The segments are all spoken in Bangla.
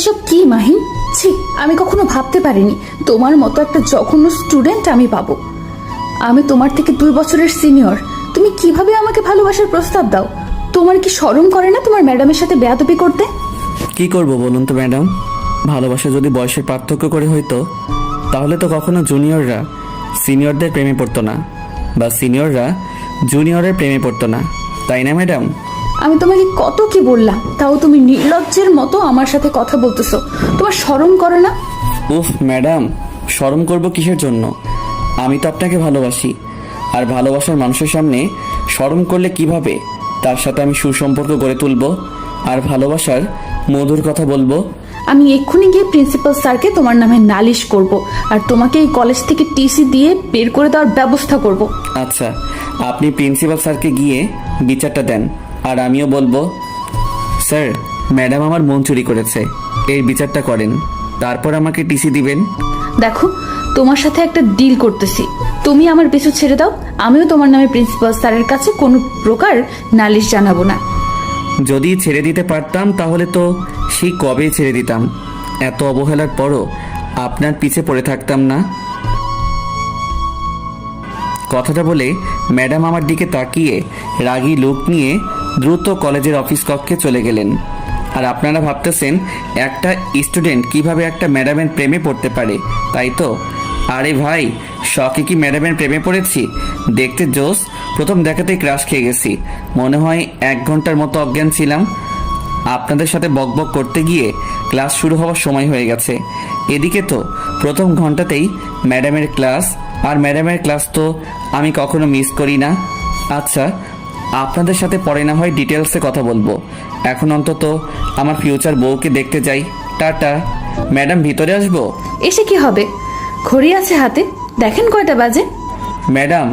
এসব কি মাহিন? ছি, আমি কখনো ভাবতে পারিনি তোমার মতো একটা জঘন্য স্টুডেন্ট আমি পাবো। আমি তোমার থেকে 2 বছরের সিনিয়র, তুমি কিভাবে আমাকে ভালোবাসার প্রস্তাব দাও? তোমার কি শরম করে না তোমার ম্যাডামের সাথে বেয়াদবি করতে? কি করব বলুন তো ম্যাডাম, ভালোবাসা যদি বয়সের পার্থক্য করে হইতো তাহলে তো কখনো জুনিয়ররা সিনিয়রদের প্রেমে পড়তো না, বা সিনিয়ররা জুনিয়রের প্রেমে পড়তো না, তাই না ম্যাডাম? আমি তোমাকে কত কি বললাম, তাও তুমি নির্লজ্জের মতো আমার সাথে কথা বলতেছো। তোমার শরম করে না? উফ ম্যাডাম, শরম করব কিসের জন্য? আমি তো আপনাকে ভালোবাসি, আর ভালোবাসার মানুষের সামনে শরম করলে কিভাবে তার সাথে আমি সুসম্পর্ক গড়ে তুলব আর ভালোবাসার মধুর কথা বলবো? আমি এক্ষুনি গিয়ে প্রিন্সিপাল স্যারকে তোমার নামে নালিশ করব, আর তোমাকে এই কলেজ থেকে টিসি দিয়ে বের করে দেওয়ার ব্যবস্থা করব। আচ্ছা, আপনি প্রিন্সিপাল স্যারকে গিয়ে বিচারটা দেন, আর আমিও বলবো স্যার ম্যাডাম আমার মন চুরি করেছে, এর বিচারটা করেন, তারপর আমাকে টিসি দিবেন। দেখো, তোমার সাথে একটা ডিল করতেছি, তুমি আমার পিছু ছেড়ে দাও, আমিও তোমার নামে প্রিন্সিপাল স্যারের কাছে কোনো প্রকার নালিশ জানাবো না। যদি ছেড়ে দিতে পারতাম তাহলে তো সেই কবেই ছেড়ে দিতাম, এত অবহেলার পরও আপনার পিছে পড়ে থাকতাম না। কথাটা বলে ম্যাডাম আমার দিকে তাকিয়ে রাগী লুক নিয়ে দ্রুত কলেজের অফিস কক্ষে চলে গেলেন। আর আপনারা ভাবতেছেন একটা স্টুডেন্ট কিভাবে একটা ম্যাডামের প্রেমে পড়তে পারে, তাই তো? আরে ভাই, শখে কি ম্যাডামের প্রেমে পড়েছি? দেখতে জোস, প্রথম দেখাতেই ক্রাশ খেয়ে গেছি, মনে হয় 1 ঘন্টার মতো অজ্ঞান ছিলাম। আপনাদের সাথে বকবক করতে গিয়ে ক্লাস শুরু হওয়ার সময় হয়ে গেছে। এদিকে তো প্রথম ঘন্টাতেই ম্যাডামের ক্লাস, আর ম্যাডামের ক্লাস তো আমি কখনো মিস করি না। আচ্ছা, আপনাদের সাথে পরে না হয় ডিটেলসে কথা বলবো, এখন অন্তত আমার ফিউচার বউকে দেখতে যাই। টাটা। ম্যাডাম ভিতরে আসবো? এসে কি হবে, ঘড়ি আছে হাতে, দেখেন কয়টা বাজে। ম্যাডাম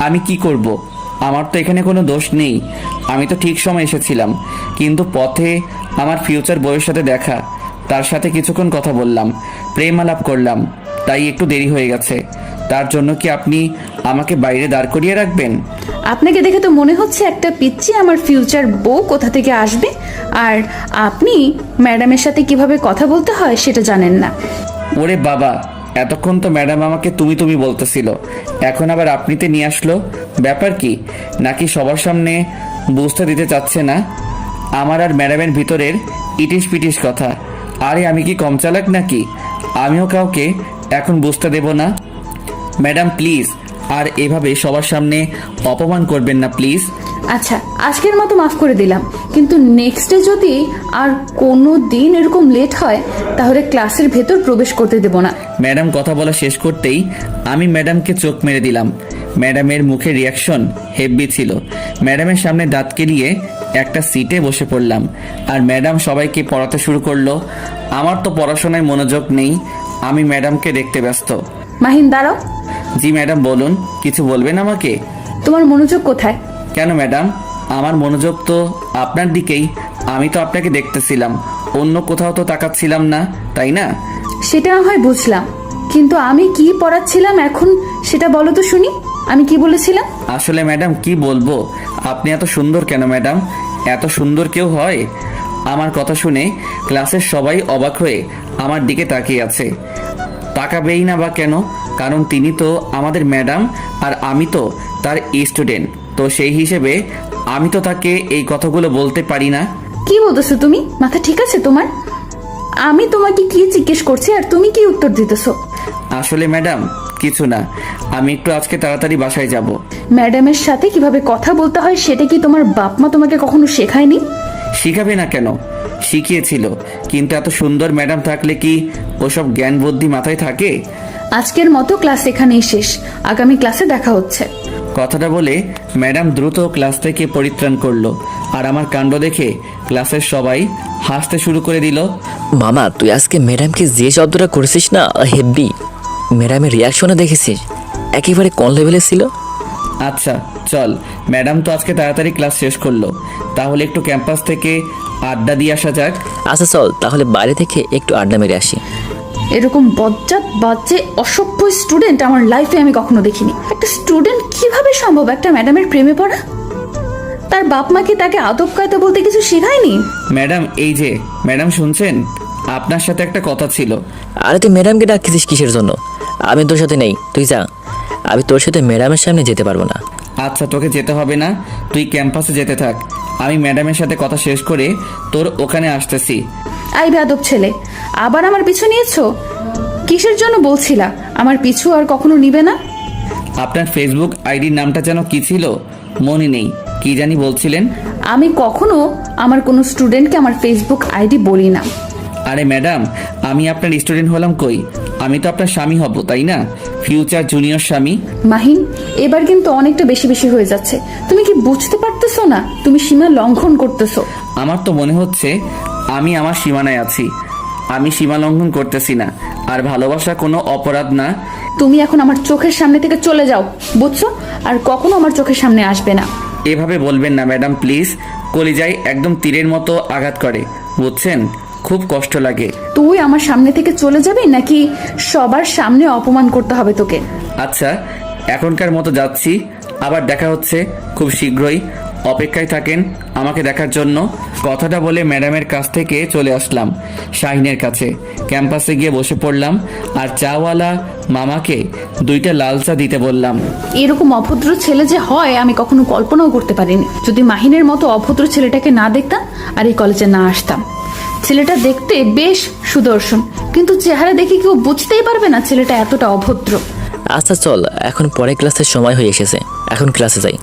আমি কি করব? আমার তো এখানে কোনো দোষ নেই, আমি তো ঠিক সময় এসেছিলাম, কিন্তু পথে আমার ফিউচার বউয়ের সাথে দেখা, তার সাথে কিছুক্ষণ কথা বললাম, প্রেম আলাপ করলাম, তাই একটু দেরি হয়ে গেছে। তার জন্য কি আপনি আমাকে বাইরে দাঁড় করিয়ে রাখবেন? আপনাকে দেখে তো মনে হচ্ছে একটা পিচ্চি আমার ফিউচার বউ কোথা থেকে আসবে, আর আপনি ম্যাডামের সাথে কিভাবে কথা বলতে হয় সেটা জানেন না। ওরে বাবা, এতক্ষণ তো ম্যাডাম আমাকে তুমি তুমি বলতেছিল, এখন আবার আপনিতে নিয়ে আসলো, ব্যাপার কি? নাকি সবার সামনে বুঝতে দিতে চাচ্ছে না আমার আর ম্যাডামের ভিতরের ইটিস পিটিস কথা? আরে আমি কি কম চালাক নাকি? আমিও কাউকে এখন বুঝতে দেব না। ম্যাডাম প্লিজ, আর এভাবে সবার সামনে অপমান করবেন না প্লিজ। আচ্ছা, আজকের মতো মাফ করে দিলাম, কিন্তু নেক্সটে যদি আর কোনো দিন এরকম লেট হয় তাহলে ক্লাসের ভেতর প্রবেশ করতে দেব না। ম্যাডাম কথা বলা শেষ করতেই আমি ম্যাডামকে চোখ মেরে দিলাম। ম্যাডামের মুখের রিয়াকশন হেভি ছিল। ম্যাডামের সামনে দাঁত কেলিয়ে একটা সিটে বসে পড়লাম, আর ম্যাডাম সবাইকে পড়াতে শুরু করলো। আমার তো পড়াশোনায় মনোযোগ নেই, আমি ম্যাডামকে দেখতে ব্যস্ত। মাহিন দাঁড়াও। জি ম্যাডাম বলুন, কিছু বলবেন আমাকে? তোমার মনোযোগ কোথায়? কেন ম্যাডাম, আমার মনোযোগ তো আপনার দিকেই, আমি তো আপনাকে দেখতেছিলাম, অন্য কোথাও তো তাকাচ্ছিলাম না, তাই না? সেটা না হয় বুঝলাম, কিন্তু আমি কি পড়াচ্ছিলাম এখন সেটা বলো তো শুনি, আমি কি বলেছিলাম? আসলে ম্যাডাম কি বলবো, আপনি এত সুন্দর কেন ম্যাডাম? এত সুন্দর কেউ হয়? আমার কথা শুনে ক্লাসের সবাই অবাক হয়ে আমার দিকে তাকিয়ে আছে। তাকাবেই না বা কেন? কারণ তিনি তো আমাদের ম্যাডাম, আর আমি তো তার স্টুডেন্ট, তো সেই হিসেবে আমি তো তাকে এই কথাগুলো বলতে পারি না। কি বলতেছো তুমি? মাথা ঠিক আছে তোমার? আমি তোমাকে কি জিজ্ঞেস করছি আর তুমি কি উত্তর দিতেছো? আসলে ম্যাডাম কিছু না, আমি একটু আজকে তাড়াতাড়ি বাসায় যাব। ম্যাডামের সাথে কিভাবে কথা বলতে হয় সেটা কি তোমার বাপ মা তোমাকে কখনো শেখায়নি? শিখাবে না কেন, শিখিয়েছিল, কিন্তু এত সুন্দর ম্যাডাম থাকলে কি ওসব জ্ঞান বুদ্ধি মাথায় থাকে? আজকের মতো ক্লাস এখানেই শেষ, আগামী ক্লাসে দেখা হচ্ছে। কথাটা বলে ম্যাডাম দ্রুত ক্লাস থেকে পরিত্রাণ করলো, আর আমার কাণ্ড দেখে ক্লাসের সবাই হাসতে শুরু করে দিল। মামা তুই আজকে ম্যাডামকে যে শব্দটা করেছিস না, হেব্বি। ম্যাডামের রিয়াকশনে দেখেছিস, একেবারে কোন লেভেলে ছিল। আচ্ছা চল, ম্যাডাম তো আজকে তাড়াতাড়ি ক্লাস শেষ করলো, তাহলে একটু ক্যাম্পাস থেকে আড্ডা দিয়ে আসা যাক। আচ্ছা চল তাহলে বাইরে থেকে একটু আড্ডা মেরে আসি। এরকম বজ্জাত বাজে অসভ্য স্টুডেন্ট আমার লাইফে আমি কখনো দেখিনি। একটা স্টুডেন্ট কিভাবে সম্ভব একটা ম্যাডামের প্রেমে পড়া? তার বাপ মা কি তাকে আদব কায়দা বলতে কিছু শেখায়নি? ম্যাডাম এই যে, ম্যাডাম শুনছেন? আপনার সাথে একটা কথা ছিল। আরে তুই ম্যাডামকে ডাকছিস কিসের জন্য? আমি তোর সাথে নেই, তুই যা। আমি তোর সাথে ম্যাডামের সামনে যেতে পারবো না। আচ্ছা, তোকে যেতে হবে না, তুই ক্যাম্পাসে যেতে থাক। আমি ম্যাডামের সাথে কথা শেষ করে তোর ওখানে আসতেছি। আই বেয়াদব ছেলে, আবার আমার পিছু নিয়েছো? কিসের জন্য বলছিলা আমার পিছু আর কখনো নিবে না? আপনার ফেসবুক আইডির নামটা যেন কি ছিল, মনে নেই, কি জানি বলছিলেন। আমি কখনো আমার কোনো স্টুডেন্টকে আমার ফেসবুক আইডি বলি না। আরে ম্যাডাম, আমি আপনার স্টুডেন্ট হলাম কই? আমি তো আপনার স্বামী হব, তাই না? ফিউচার জুনিয়র স্বামী। মাহিন, এবার কিন্তু অনেকটা বেশি বেশি হয়ে যাচ্ছে। তুমি কি বুঝতে পারতেছো না তুমি সীমা লঙ্ঘন করতেছো? আমার তো মনে হচ্ছে আমি আমার সীমানায় আছি। আমি সীমা লঙ্ঘন করতেছি না, আর ভালোবাসা কোনো অপরাধ না। তুমি এখন আমার চোখের সামনে থেকে চলে যাও, বুঝছো? আর কখনো আমার চোখের সামনে আসবে না। এভাবে বলবেন না ম্যাডাম, প্লিজ। কলিজায় একদম তীরের মতো আঘাত করে, বুঝছেন? খুব কষ্ট লাগে। তুই আমার সামনে থেকে চলে যাবি নাকি সবার সামনে অপমান করতে হবে তোকে? আচ্ছা, এখনকার মতো যাচ্ছি, আবার দেখা হচ্ছে খুব শীঘ্রই। অপেক্ষায় থাকেন আমাকে দেখার জন্য। কথাটা বলে ম্যাডামের কাছ থেকে চলে আসলাম শাহিনের কাছে। ক্যাম্পাসে গিয়ে বসে পড়লাম, আর চাওয়ালা মামাকে 2টা লাল চা দিতে বললাম। এরকম অভদ্র ছেলে যে হয় আমি কখনো কল্পনাও করতে পারিনি। যদি মাহিনের মতো অভদ্র ছেলেটাকে না দেখতাম আর এই কলেজে না আসতাম। ছেলেটা দেখতে বেশ সুদর্শন, কিন্তু চেহারা দেখে কেউ বুঝতেই পারবে না ছেলেটা এতটা অভদ্র। আচ্ছা চল, এখন পরে ক্লাসের সময় হয়ে এসেছে, এখন ক্লাসে যাই।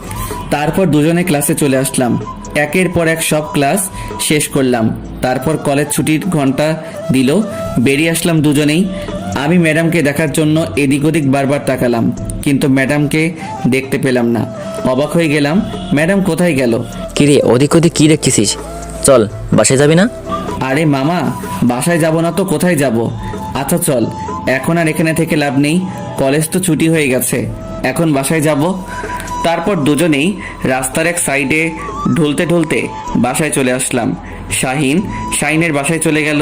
তারপর দুজনে ক্লাসে চলে আসলাম। একের পর এক সব ক্লাস শেষ করলাম। তারপর কলেজ ছুটির ঘন্টা দিল, বেরিয়ে আসলাম দুজনেই। আমি ম্যাডামকে দেখার জন্য এদিক ওদিক বারবার তাকালাম, কিন্তু ম্যাডামকে দেখতে পেলাম না। অবাক হয়ে গেলাম, ম্যাডাম কোথায় গেল? কিরে ওদিক ওদিক কি দেখতেছিস? চল, বাসায় যাবি না? আরে মামা, বাসায় যাব না তো কোথায় যাব? আচ্ছা চল, এখন আর এখানে থেকে লাভ নেই, কলেজ তো ছুটি হয়ে গেছে, এখন বাসায় যাব। তারপর দুজনেই রাস্তার এক সাইডে ঢুলতে ঢুলতে বাসায় চলে আসলাম। শাহিনের বাসায় চলে গেল,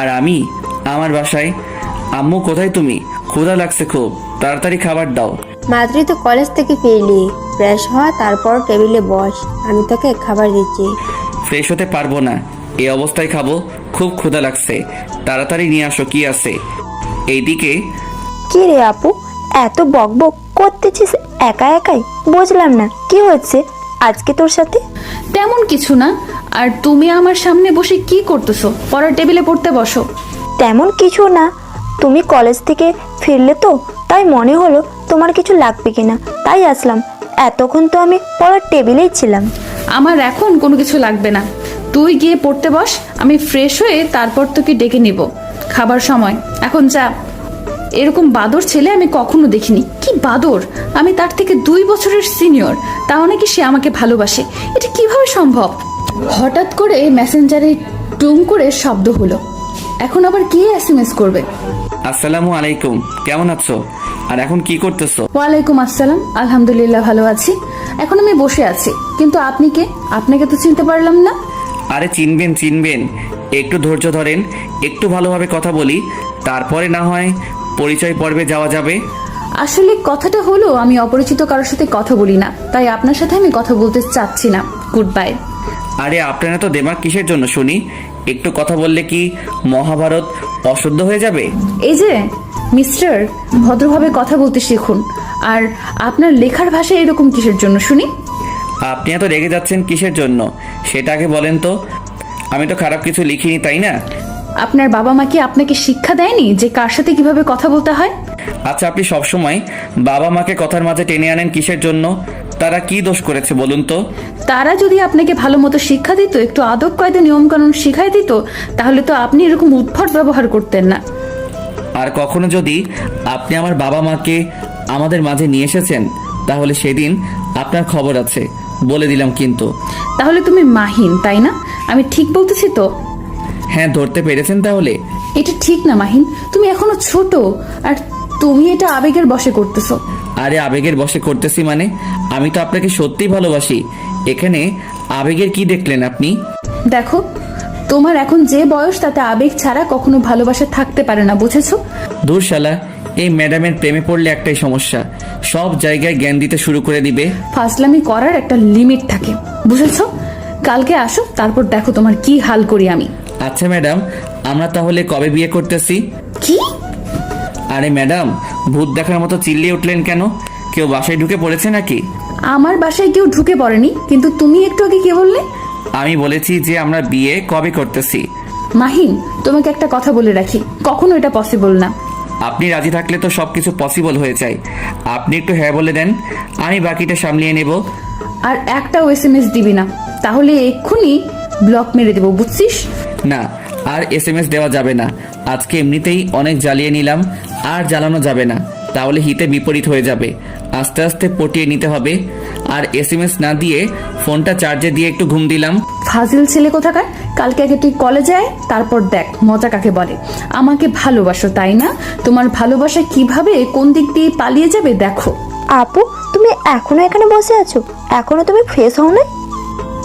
আর আমি আমার বাসায়। আম্মু কোথায় তুমি? ক্ষুধা লাগছে খুব, তাড়াতাড়ি খাবার দাও। মাত্রই তো কলেজ থেকে ফিরলি, ফ্রেশ হ, তারপর টেবিলে বস, আমি তোকে খাবার দিচ্ছি। ফ্রেশ হতে পারবো না, এই অবস্থায় খাবো, খুব ক্ষুধা লাগছে, তাড়াতাড়ি নিয়ে আসো কি আছে। এইদিকে কি রে আপু, এত বকবক করতেছিস একা একাই? বুঝলাম না কি হচ্ছে আজকে তোর সাথে। তেমন কিছু না। আর তুমি আমার সামনে বসে কি করতেছো? পড়ার টেবিলে পড়তে বসো। তেমন কিছু না, তুমি কলেজ থেকে ফিরলে তো, তাই মনে হলো তোমার কিছু লাগবে কিনা, তাই আসলাম। এতক্ষণ তো আমি পড়ার টেবিলেই ছিলাম। আমার এখন কোনো কিছু লাগবে না, তুই গিয়ে পড়তে বস, আমি ফ্রেশ হয়ে তারপর তোকে ডেকে নিব। খাবার সময়, এখন যা। এরকম বাদর ছেলে আমি কখনো দেখিনি। কি বাদর! আমি তার থেকে 2 বছরের সিনিয়র, তাও নাকি সে আমাকে ভালোবাসে। এটা কিভাবে সম্ভব? হঠাৎ করে মেসেঞ্জারে টুং করে শব্দ হলো। এখন আবার কি এসএমএস করবে? আসসালামু আলাইকুম, কেমন আছো? আর এখন কি করতেছো? ওয়ালাইকুম আসসালাম, আলহামদুলিল্লাহ ভালো আছি। এখন আমি বসে আছি, কিন্তু আপনি কে? আপনাকে তো চিনতে পারলাম না। আরে চিনবেন, একটু ধৈর্য ধরেন, একটু ভালোভাবে কথা বলি, তারপরে না হয় পরিচয় পর্বে যাওয়া যাবে। আসলে কথাটা হলো আমি অপরিচিত কারোর সাথে কথা বলি না, তাই আপনার সাথে আমি কথা বলতে চাচ্ছি না। Good bye. আরে আপনারা তো দেমাগ কিসের জন্য শুনি? একটু কথা বললে কি মহাভারত অশুদ্ধ হয়ে যাবে? এই যে মিস্টার, ভদ্রভাবে কথা বলতে শিখুন। আর আপনার লেখার ভাষা এরকম কিসের জন্য শুনি? আপনি এত রেগে যাচ্ছেন কিসের জন্য সেটা আগে বলেন তো। আমি তো খারাপ কিছু লিখিনি, তাই না? আপনার বাবা মা কি আপনাকে শিক্ষা দেয়নি যে কার সাথে কিভাবে কথা বলতে হয়? আচ্ছা, আপনি সবসময় বাবা মাকে কথার মাঝে টেনে আনেন কিসের জন্য? তারা কি দোষ করেছে বলুন তো? তারা যদি আপনাকে ভালো মতো শিক্ষা দিত, একটু আদব কায়দা নিয়ম কানুন শিখাই দিত, তাহলে তো আপনি এরকম উদ্ভট ব্যবহার করতেন না। আর কখনো যদি আপনি আমার বাবা মাকে আমাদের মাঝে নিয়ে এসেছেন, তাহলে সেদিন আপনার খবর আছে, বলে দিলাম কিন্তু। তাহলে তুমি মাহিন, তাই না? আমি ঠিক বলতেছি তো? হ্যাঁ, ধরতে পেরেছেন তাহলে? এটা ঠিক না মাহিন, তুমি এখনো ছোট, আর তুমি এটা আবেগের বশে করতেছো। আরে আবেগের বশে করতেছি মানে? আমি তো আপনাকে সত্যিই ভালোবাসি, এখানে আবেগের কি দেখলেন আপনি? দেখো, তোমার এখন যে বয়স, তাতে আবেগ ছাড়া কখনো ভালোবাসা থাকতে পারে না, বুঝেছো? দূর শালা, এই ম্যাডামের প্রেমে পড়লে একটাই সমস্যা, সব জায়গায় জ্ঞান দিতে শুরু করে দিবে। ফাজলামি করার একটা লিমিট থাকে, বুঝেছো? কালকে আসো, তারপর দেখো তোমার কি হাল করি আমি। আচ্ছা ম্যাডাম, আমরা তাহলে কবে বিয়ে করতেছি? কি? আরে ম্যাডাম, ভূত দেখার মতো চিল্লিয়ে উঠলেন কেন? কেউ বাসায় ঢুকে পড়েছে নাকি? আমার বাসায় কেউ ঢুকে পড়েনি, কিন্তু তুমি একটু আগে কি বললে? আমি বলেছি যে আমরা বিয়ে কবে করতেছি। মাহিন, তোমাকে একটা কথা বলে রাখি, কখনো এটা পসিবল না। আপনি রাজি থাকলে তো সবকিছু পসিবল হয়ে যায়। আপনি একটু হ্যাঁ বলে দেন, আমি বাকিটা সামলিয়ে নেব। আর একটাও SMS দিবি না, তাহলে এক্ষুনি ব্লক মেরে দেবো, বুঝছিস? না, আর SMS দেওয়া যাবে না। আজকে এমনিতেই অনেক জ্বালিয়ে নিলাম, আর জ্বালানো যাবে না, তাহলে হিতে বিপরীত হয়ে যাবে। আস্তে আস্তে পটিয়ে নিতে হবে। আর SMS না দিয়ে ফোনটা চার্জে দিয়ে একটু ঘুম দিলাম। ফাজিল ছেলে কোথাকার। কালকে আগে তুই কলেজে আয়, তারপর দেখ মজা কাকে বলে। আমাকে ভালোবাসো তাই না? তোমার ভালোবাসা কিভাবে কোন দিক দিয়ে পালিয়ে যাবে দেখো। আপু, তুমি এখনো এখানে বসে আছো? এখনো তুমি ফ্রেশ হও না?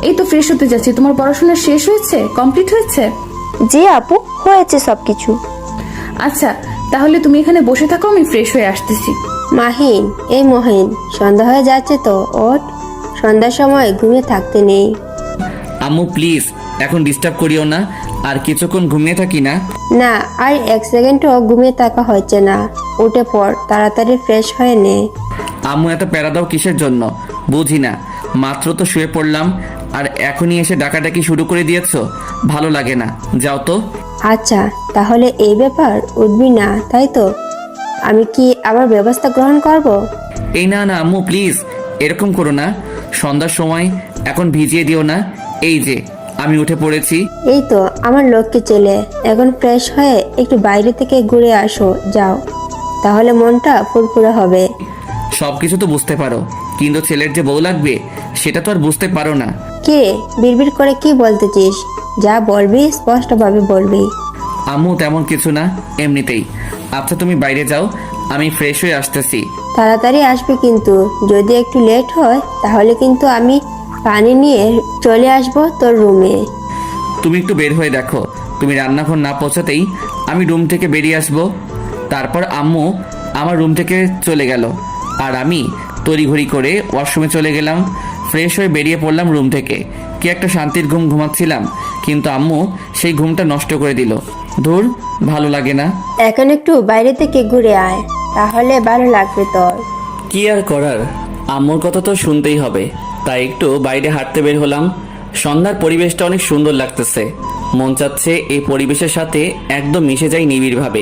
এই তো ফ্রেশ হতে যাচ্ছি। তোমার পড়াশোনা শেষ হয়েছে, কমপ্লিট হয়েছে? জি আপু, হয়েছে সবকিছু। আচ্ছা, তাহলে তুমি এখানে বসে থাকো, আমি ফ্রেশ হয়ে আসতেছি। মাহিন, এই মহিন, সন্ধ্যা হয়ে যাচ্ছে তো, ওঠ। সন্ধ্যার সময় ঘুমিয়ে থাকতে নেই। আম্মু প্লিজ, এখন ডিস্টার্ব করিও না। আর কিছুক্ষণ ঘুমিয়ে থাকি না। না, আর এক সেকেন্ডও ঘুমিয়ে থাকা হচ্ছে না। উঠে পড়, তাড়াতাড়ি ফ্রেশ হয়ে নে। আম্মু এত প্যারা দাও কিসের জন্য বুঝি না। মাত্র তো শুয়ে পড়লাম, আর এখনই এসে ডাকাডাকি শুরু করে দিয়েছো। ভালো লাগে না, যাও তো। আচ্ছা, তাহলে এই ব্যাপার, উঠবি না তাই তো? আমি কি আবার ব্যবস্থা গ্রহণ করব? এই না না আম্মু প্লিজ, এরকম করো না। সন্ধ্যার সময় এখন ভিজিয়ে দিও না। এই যে আমি উঠে পড়েছি। এই তো আমার লক্ষ্মী ছেলে, এখন ফ্রেশ হয়ে একটু বাইরে থেকে ঘুরে আসো, যাও। তাহলে মনটা ফুরফুরে হবে। সব কিছু তো বুঝতে পারো, কিন্তু ছেলের যে বউ লাগবে সেটা তো আর বুঝতে পারো না। কে বিড়বিড় করে কি বলতেছিস? যা বলবি স্পষ্টভাবে বলবি। আম্মু তেমন কিছু না, এমনিতেই। আচ্ছা তুমি বাইরে যাও, আমি ফ্রেশ হয়ে আসতেছি। তাড়াতাড়ি আসবে কিন্তু, যদি একটু লেট হয় তাহলে কিন্তু আমি পানি নিয়ে চলে আসবো তোর রুমে। তুমি একটু বের হয়ে দেখো, তুমি রান্নাঘর না পৌঁছাতেই আমি রুম থেকে বেরিয়ে আসবো। তারপর আম্মু আমার রুম থেকে চলে গেল, আর আমি তড়িঘড়ি করে ওয়াশরুমে চলে গেলাম। ফ্রেশ হয়ে বেরিয়ে পড়লাম রুম থেকে। কি একটা শান্তির ঘুম ঘুমাচ্ছিলাম, কিন্তু আম্মু সেই ঘুমটা নষ্ট করে দিল। ধুর, ভালো লাগে না। এখন একটু বাইরে থেকে ঘুরে আয়, তাহলে ভালো লাগবে তোর। কি আর করার, আম্মুর কথা তো শুনতেই হবে। তাই একটু বাইরে হাঁটতে বের হলাম। সন্ধ্যার পরিবেশটা অনেক সুন্দর লাগতেছে। মন চাচ্ছে এই পরিবেশের সাথে একদম মিশে যাই নিবিড়ভাবে।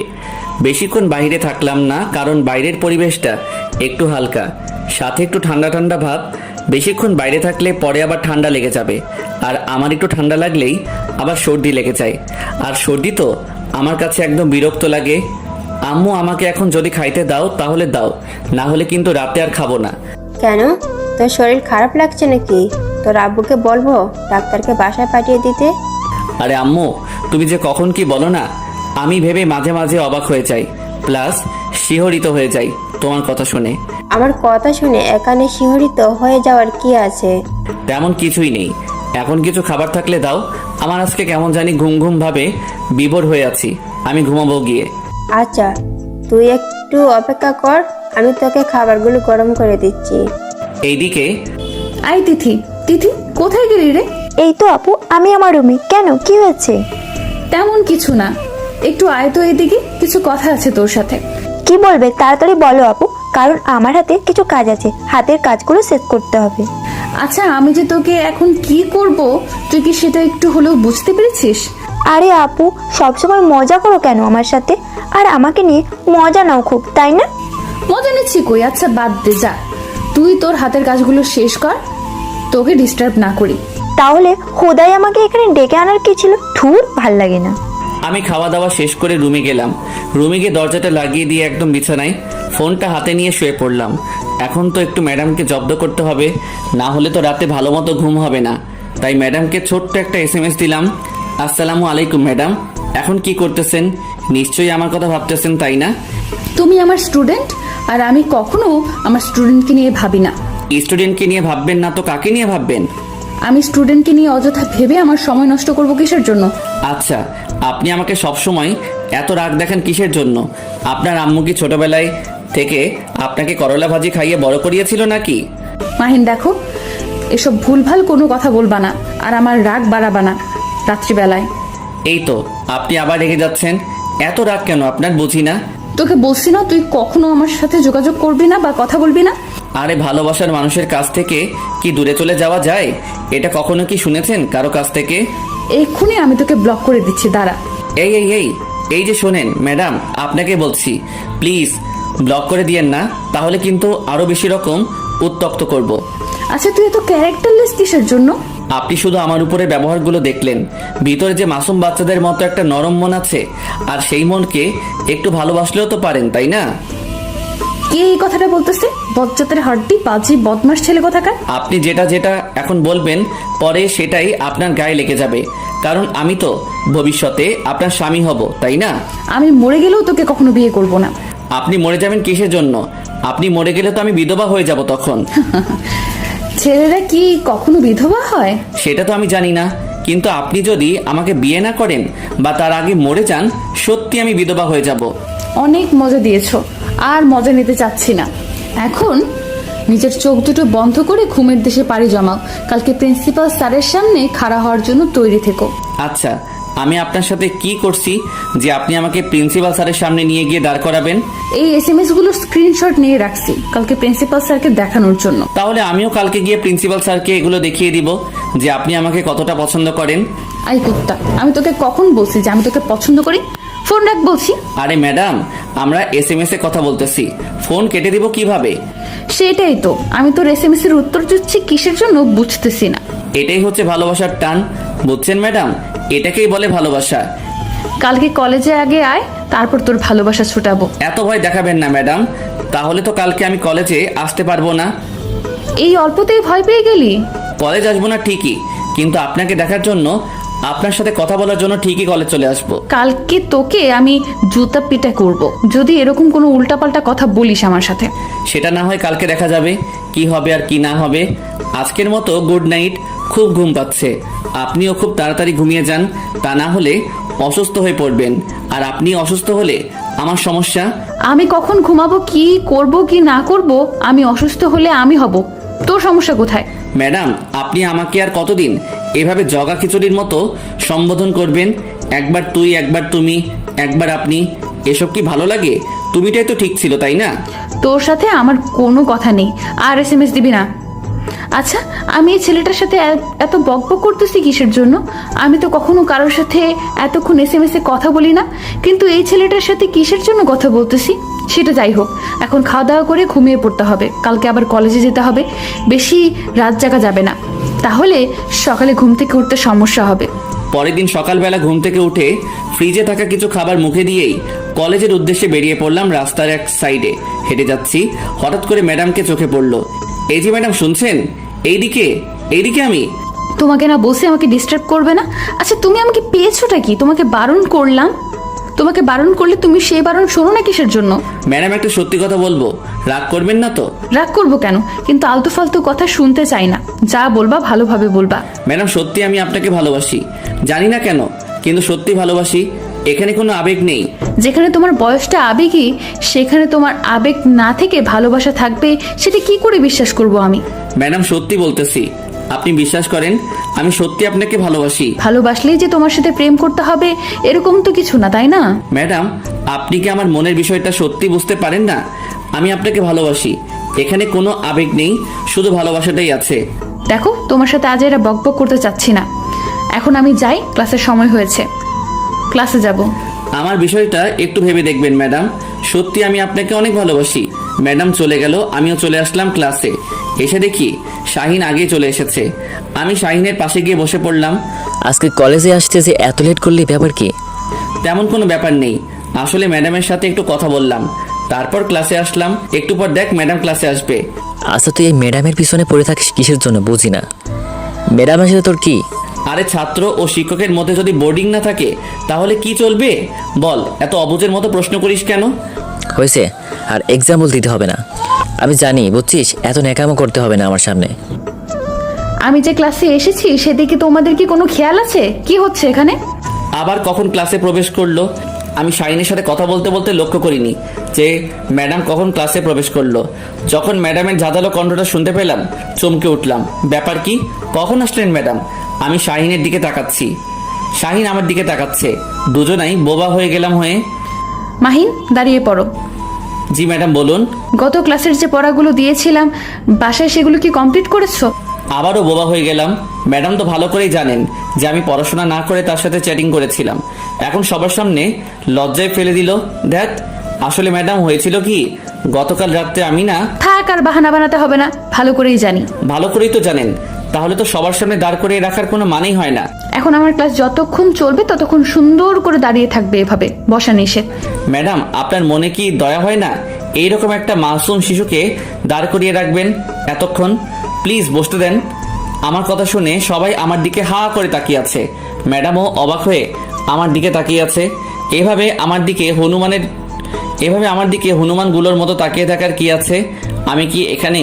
বেশিক্ষণ বাইরে থাকলাম না, কারণ বাইরের পরিবেশটা একটু হালকা, সাথে একটু ঠান্ডা ঠান্ডা ভাব। বেশিক্ষণ বাইরে থাকলে পরে আবার ঠান্ডা লেগে যাবে, আর আমার একটু ঠান্ডা লাগলেই আবার সর্দি লেগে যায়। আর সর্দি তো আমার কাছে একদম বিরক্ত লাগে। আম্মু আমাকে এখন যদি খাইতে দাও তাহলে দাও, না হলে কিন্তু রাতে আর খাবো না। কেন, তোর শরীর খারাপ লাগছে নাকি? তোর আব্বুকে বলবো ডাক্তারকে বাসায় পাঠিয়ে দিতে। আরে আম্মু, তুমি যে কখন কি বলো না, আমি ভেবে মাঝে মাঝে অবাক হয়ে যাই, প্লাস শিহরিত হয়ে যাই তোমার কথা শুনে। আমার কথা শুনে এখানে শিহরিত হয়ে যাওয়ার কি আছে? তেমন কিছুই নেই। এখন কিছু খাবার থাকলে দাও, আমার আজকে কেমন জানি ঘুম ঘুম ভাবে বিভোর হয়ে আছি। আমি ঘুমাবো গিয়ে। আচ্ছা, তুই একটু অপেক্ষা কর, আমি তোকে খাবারগুলো গরম করে দিচ্ছি। এইদিকে আই তিথি, তিথি কোথায় গেলি রে? এই তো আপু, আমি আমার রুমে। কেন, কি হয়েছে? তেমন কিছু না, একটু আয় তো এদিকে, কিছু কথা আছে তোর সাথে। কি বলবে তাড়াতাড়ি বলো আপু, কারণ আমার হাতে কিছু কাজ আছে, হাতের কাজগুলো শেষ করতে হবে। আচ্ছা, আমি যে তোকে এখন কি করব, তুই কি সেটা একটু হলেও বুঝতে পেরেছিস? আরে আপু, সবসময় মজা করো কেন আমার সাথে? আর আমাকে নিয়ে মজা নাও খুব, তাই না? মজা নিচ্ছি কই? আচ্ছা বাদ দে, যা তুই তোর হাতের কাজগুলো শেষ কর, তোকে ডিস্টার্ব না করি। তাহলে খোদাই আমাকে এখানে ডেকে আনার কি ছিল? ধুর, ভাল লাগে না। আমি খাওয়া দাওয়া শেষ করে রুমে গেলাম। রুমে গিয়ে দরজাটা লাগিয়ে দিয়ে একদম বিছানায় ফোনটা হাতে নিয়ে শুয়ে পড়লাম। এখন তো একটু ম্যাডামকে জব্দ করতে হবে, না হলে তো রাতে ভালো মতো ঘুম হবে না। তাই ম্যাডামকে ছোট্ট একটা SMS দিলাম, আসসালামু আলাইকুম ম্যাডাম, এখন কি করতেছেন? নিশ্চয়ই আমার কথা ভাবতেছেন তাই না? তুমি আমার স্টুডেন্ট, আর আমি কখনো আমার স্টুডেন্টকে নিয়ে ভাবি না। স্টুডেন্টকে নিয়ে ভাববেন না তো কাকে নিয়ে ভাববেন? আমি স্টুডেন্টকে নিয়ে অযথা ভেবে আমার সময় নষ্ট করব কিসের জন্য? আচ্ছা, আপনি আমাকে সবসময় এত রাগ দেখান কিসের জন্য? আপনার আম্মু কি ছোটবেলায় থেকে আপনাকে করলা ভাজি খাইয়ে বড় করিয়েছিল নাকি? মাহিন দেখো, এসব ভুলভাল কোনো কথা বলবা না, আর আমার রাগ বাড়াবা না রাত্রিবেলায়। এই তো, আপনি আবার রেগে যাচ্ছেন। এত রাগ কেন আপনার, বুঝি না। তোকে বলছি না তুই কখনো আমার সাথে যোগাযোগ করবি না বা কথা বলবি না। আরে ভালোবাসার মানুষের কাছ থেকে কি দূরে চলে যাওয়া যায়? এটা কখনো কি শুনেছেন কারো কাছ থেকে? এক্ষুনি আমি তোকে ব্লক করে দিচ্ছি, দাঁড়া। এই এই এই এই যে শোনেন ম্যাডাম, আপনাকে বলছি প্লিজ ব্লক করে দিয়েন না, তাহলে কিন্তু আরো বেশি রকম উত্তপ্ত করব। আচ্ছা তুই এত ক্যারেক্টারলেস কিসের জন্য? আপনি শুধু আমার উপরে ব্যবহারগুলো দেখলেন, ভিতরে যে মাসুম বাচ্চাদের মতো একটা নরম মন আছে, আর সেই মনকে একটু ভালোবাসলেও তো পারেন, তাই না? কে এই কথাটা বলতেছে? বজ্জাতের হাড্ডি, বাজি, বদমাস ছেলে কোথাকার। আপনি যেটা যেটা এখন বলবেন পরে সেটাই আপনার গায়ে লেগে যাবে, কারণ আমি তো ভবিষ্যতে আপনার স্বামী হব, তাই না? আমি মরে গেলেও তোকে কখনো বিয়ে করব না। আপনি মরে যাবেন কিসের জন্য? আপনি মরে গেলে তো আমি বিধবা হয়ে যাব তখন। ছেলেরা কি কখনো বিধবা হয়? সেটা তো আমি জানি না, কিন্তু আপনি যদি আমাকে বিয়ে না করেন বা তার আগে মরে যান, সত্যি আমি বিধবা হয়ে যাব। অনেক মজা দিয়েছো, আর মজা নিতে চাচ্ছি না। এখন নিজের চোখ দুটো বন্ধ করে ঘুমের দেশে পাড়ি জমাও। কালকে প্রিন্সিপাল স্যারের সামনে খাড়া হওয়ার জন্য তৈরি থেকো। আচ্ছা, আমি আপনার সাথে কি করছি যে আপনি আমাকে প্রিন্সিপাল স্যারের সামনে নিয়ে গিয়ে দাঁড় করাবেন? এই এসএমএস গুলোর স্ক্রিনশট নিয়ে রাখছি কালকে প্রিন্সিপাল স্যারকে দেখানোর জন্য। তাহলে আমিও কালকে গিয়ে প্রিন্সিপাল স্যারকে এগুলো দেখিয়ে দিব যে আপনি আমাকে কতটা পছন্দ করেন। আই কুত্তা, আমি তোকে কখন বলছি যে আমি তোকে পছন্দ করি? ফোন রাখ বলছি। আরে ম্যাডাম, আমরা এসএমএস এ কথা বলতেছি, ফোন কেটে দিব কিভাবে? সেটাই তো, আমি তোর এসএমএস এর উত্তর দিচ্ছি কিসের জন্য বুঝতেছি না। এটাই হচ্ছে ভালোবাসার টান, বুঝছেন ম্যাডাম? এটাকেই বলে ভালোবাসা। কালকে কলেজে আগে আয়, তারপর তোর ভালোবাসা ছুটাবো। এত ভয় দেখাবেন না ম্যাডাম, তাহলে তো কালকে আমি কলেজে আসতে পারবো না। এই অল্পতেই ভয় পেয়ে গেলি? কলেজ আসবো না ঠিকই, কিন্তু আপনাকে দেখার জন্য, আপনার সাথে কথা বলার জন্য ঠিকই কলেজ চলে আসবো। কালকে তোকে আমি জুতা পিটা করব যদি এরকম কোনো উল্টাপাল্টা কথা বলিস আমার সাথে। সেটা না হয় কালকে দেখা যাবে কি হবে আর কি না হবে। আজকের মতো গুড নাইট, খুব ঘুম পাচ্ছে। আপনিও খুব তাড়াতাড়ি ঘুমিয়ে যান, তা না হলে অসুস্থ হয়ে পড়বেন, আর আপনি অসুস্থ হলে আমার সমস্যা। আমি কখন ঘুমাবো, কি করব কি না করব, আমি অসুস্থ হলে আমি হব, তোর সমস্যা কোথায়? ম্যাডাম, আপনি আমাকে আর কতদিন এভাবে জগা খিচুড়ির মতো সম্বোধন করবেন? একবার তুই, একবার তুমি, একবার আপনি, এসব কি ভালো লাগে? তুমিটাই তো ঠিক ছিল, তাই না? তোর সাথে আমার কোনো কথা নেই, আর এসএমএস দিবি না। আচ্ছা, আমি এই ছেলেটার সাথে এত বকবক করতেছি কিসের জন্য? আমি তো কখনো কারোর সাথে এতক্ষণ এসএমএস এ কথা বলি না, কিন্তু এই ছেলেটার সাথে কিসের জন্য কথা বলতেছি? সেটা যাই হোক, এখন খাওয়া দাওয়া করে ঘুমিয়ে পড়তে হবে, কালকে আবার কলেজে যেতে হবে। বেশি রাত জাগা যাবে না, তাহলে সকালে ঘুম থেকে উঠতে সমস্যা হবে। পরের দিন সকালবেলা ঘুম থেকে উঠে ফ্রিজে থাকা কিছু খাবার মুখে দিয়েই কলেজের উদ্দেশ্যে বেরিয়ে পড়লাম। রাস্তার এক সাইডে হেঁটে যাচ্ছি, হঠাৎ করে ম্যাডামকে চোখে পড়লো। এই যে ম্যাডাম, শুনছেন? এইদিকে এইদিকে। আমি তোমাকে না বসে আমাকে ডিস্টার্ব করবে না? আচ্ছা তুমি আমাকে পেয়েছোটা কি? তোমাকে বারণ করলাম, তোমাকে বারণ করলে তুমি সেই বারণ শোনো না কিসের জন্য? ম্যাডাম, একটা সত্যি কথা বলবো, রাগ করবেন না তো? রাগ করবো কেন? কিন্তু আলতু ফালতু কথা শুনতে চাই না, যা বলবা ভালোভাবে বলবা। ম্যাডাম, সত্যি আমি আপনাকে ভালোবাসি, জানি না কেন, কিন্তু সত্যি ভালোবাসি। এখানে কোনো আবেগ নেই। যেখানে তোমার বয়সটা আবেগী, সেখানে তোমার আবেগ না থেকে ভালোবাসা থাকবে, সেটা কি করে বিশ্বাস করব আমি? ম্যাডাম, সত্যি বলতেছি, আপনি বিশ্বাস করেন, আমি সত্যি আপনাকে ভালোবাসি। ভালোবাসলেই যে তোমার সাথে প্রেম করতে হবে এরকম তো কিছু না, তাই না? ম্যাডাম, আপনি কি আমার মনের বিষয়টা সত্যি বুঝতে পারেন না? আমি আপনাকে ভালোবাসি, এখানে কোনো আবেগ নেই, শুধু ভালোবাসাটাই আছে। দেখো, তোমার সাথে আজ এরা বকবক করতে চাচ্ছি না। এখন আমি যাই, ক্লাসের সময় হয়েছে, ক্লাসে যাব। আমার বিষয়টা একটু ভেবে দেখবেন ম্যাডাম, সত্যি আমি আপনাকে অনেক ভালোবাসি। ম্যাডাম চলে গেল, আমিও চলে আসলাম ক্লাসে। এসে দেখি শাহিন আগে চলে এসেছে। আমি শাহিনের পাশে গিয়ে বসে পড়লাম। আজকে কলেজে আসতে যে এত লেট করলি, ব্যাপার কি? তেমন কোনো ব্যাপার নেই, আসলে ম্যাডামের সাথে একটু কথা বললাম, তারপর ক্লাসে আসলাম। একটু পর দেখ ম্যাডাম ক্লাসে আসবে। আচ্ছা তুই এই ম্যাডামের পিছনে পড়ে থাকিস কিসের জন্য বুঝি না। ম্যাডামের সাথে তোর কি? আরে ছাত্র ও শিক্ষকের মধ্যে যদি বোর্ডিং না থাকে তাহলে কি চলবে বল? এত অবুঝের মতো প্রশ্ন করিস কেন? হয়েছে, আর এক্সাম্পল দিতে হবে না। আমি জানি, বুঝছিস, এত ন্যাকামো করতে হবে না আমার সামনে। আমি যে ক্লাসে এসেছি সেদিকে তোমাদের কি কোনো খেয়াল আছে? কি হচ্ছে এখানে? আবার কখন ক্লাসে প্রবেশ করলো? আমি শাহিনের সাথে কথা বলতে বলতে লক্ষ্য করিনি যে ম্যাডাম কখন ক্লাসে প্রবেশ করলো। যখন ম্যাডামের ঝাঁঝালো কণ্ঠটা শুনতে পেলাম, চমকে উঠলাম। ব্যাপার কি? কখন আসলেন ম্যাডাম? আমি শাহিনের দিকে তাকাচ্ছি। শাহিন আমার দিকে তাকাচ্ছে। দুজনাই বোবা হয়ে গেলাম হয়ে। মাহিন, দাঁড়িয়ে পড়ো। জি ম্যাডাম বলুন। গত ক্লাসের যে পড়াগুলো দিয়েছিলাম বাসায় সেগুলো কি কমপ্লিট করেছো? আবারও বোবা হয়ে গেলাম। ম্যাডাম তো ভালো করেই জানেন যে আমি পড়াশোনা না করে তার সাথে চ্যাটিং করেছিলাম। এখন সবার সামনে লজ্জায় ফেলে দিল। দেখ, আসলে ম্যাডাম হয়েছিল কি, গতকাল রাত্রে আমি না। থাক, আর বাহানা বানাতে হবে না, ভালো করেই জানি। ভালো করেই তো জানেন, তাহলে তো সবার সামনে দাঁড় করিয়ে রাখার কোনো মানেই হয় না। এখন আমার ক্লাস যতক্ষণ চলবে ততক্ষণ সুন্দর করে দাঁড়িয়ে থাকবে, এভাবে বসা নিষেধ। ম্যাডাম, আপনার মনে কি দয়া হয় না এইরকম একটা মাসুম শিশুকে দাঁড় করিয়ে রাখবেন এতক্ষণ? প্লিজ বসতে দেন। আমার কথা শুনে সবাই আমার দিকে হা করে তাকিয়ে আছে। ম্যাডামও অবাক হয়ে আমার দিকে তাকিয়ে আছে। এভাবে আমার দিকে হনুমানগুলোর মতো তাকিয়ে থাকার কি আছে? আমি কি এখানে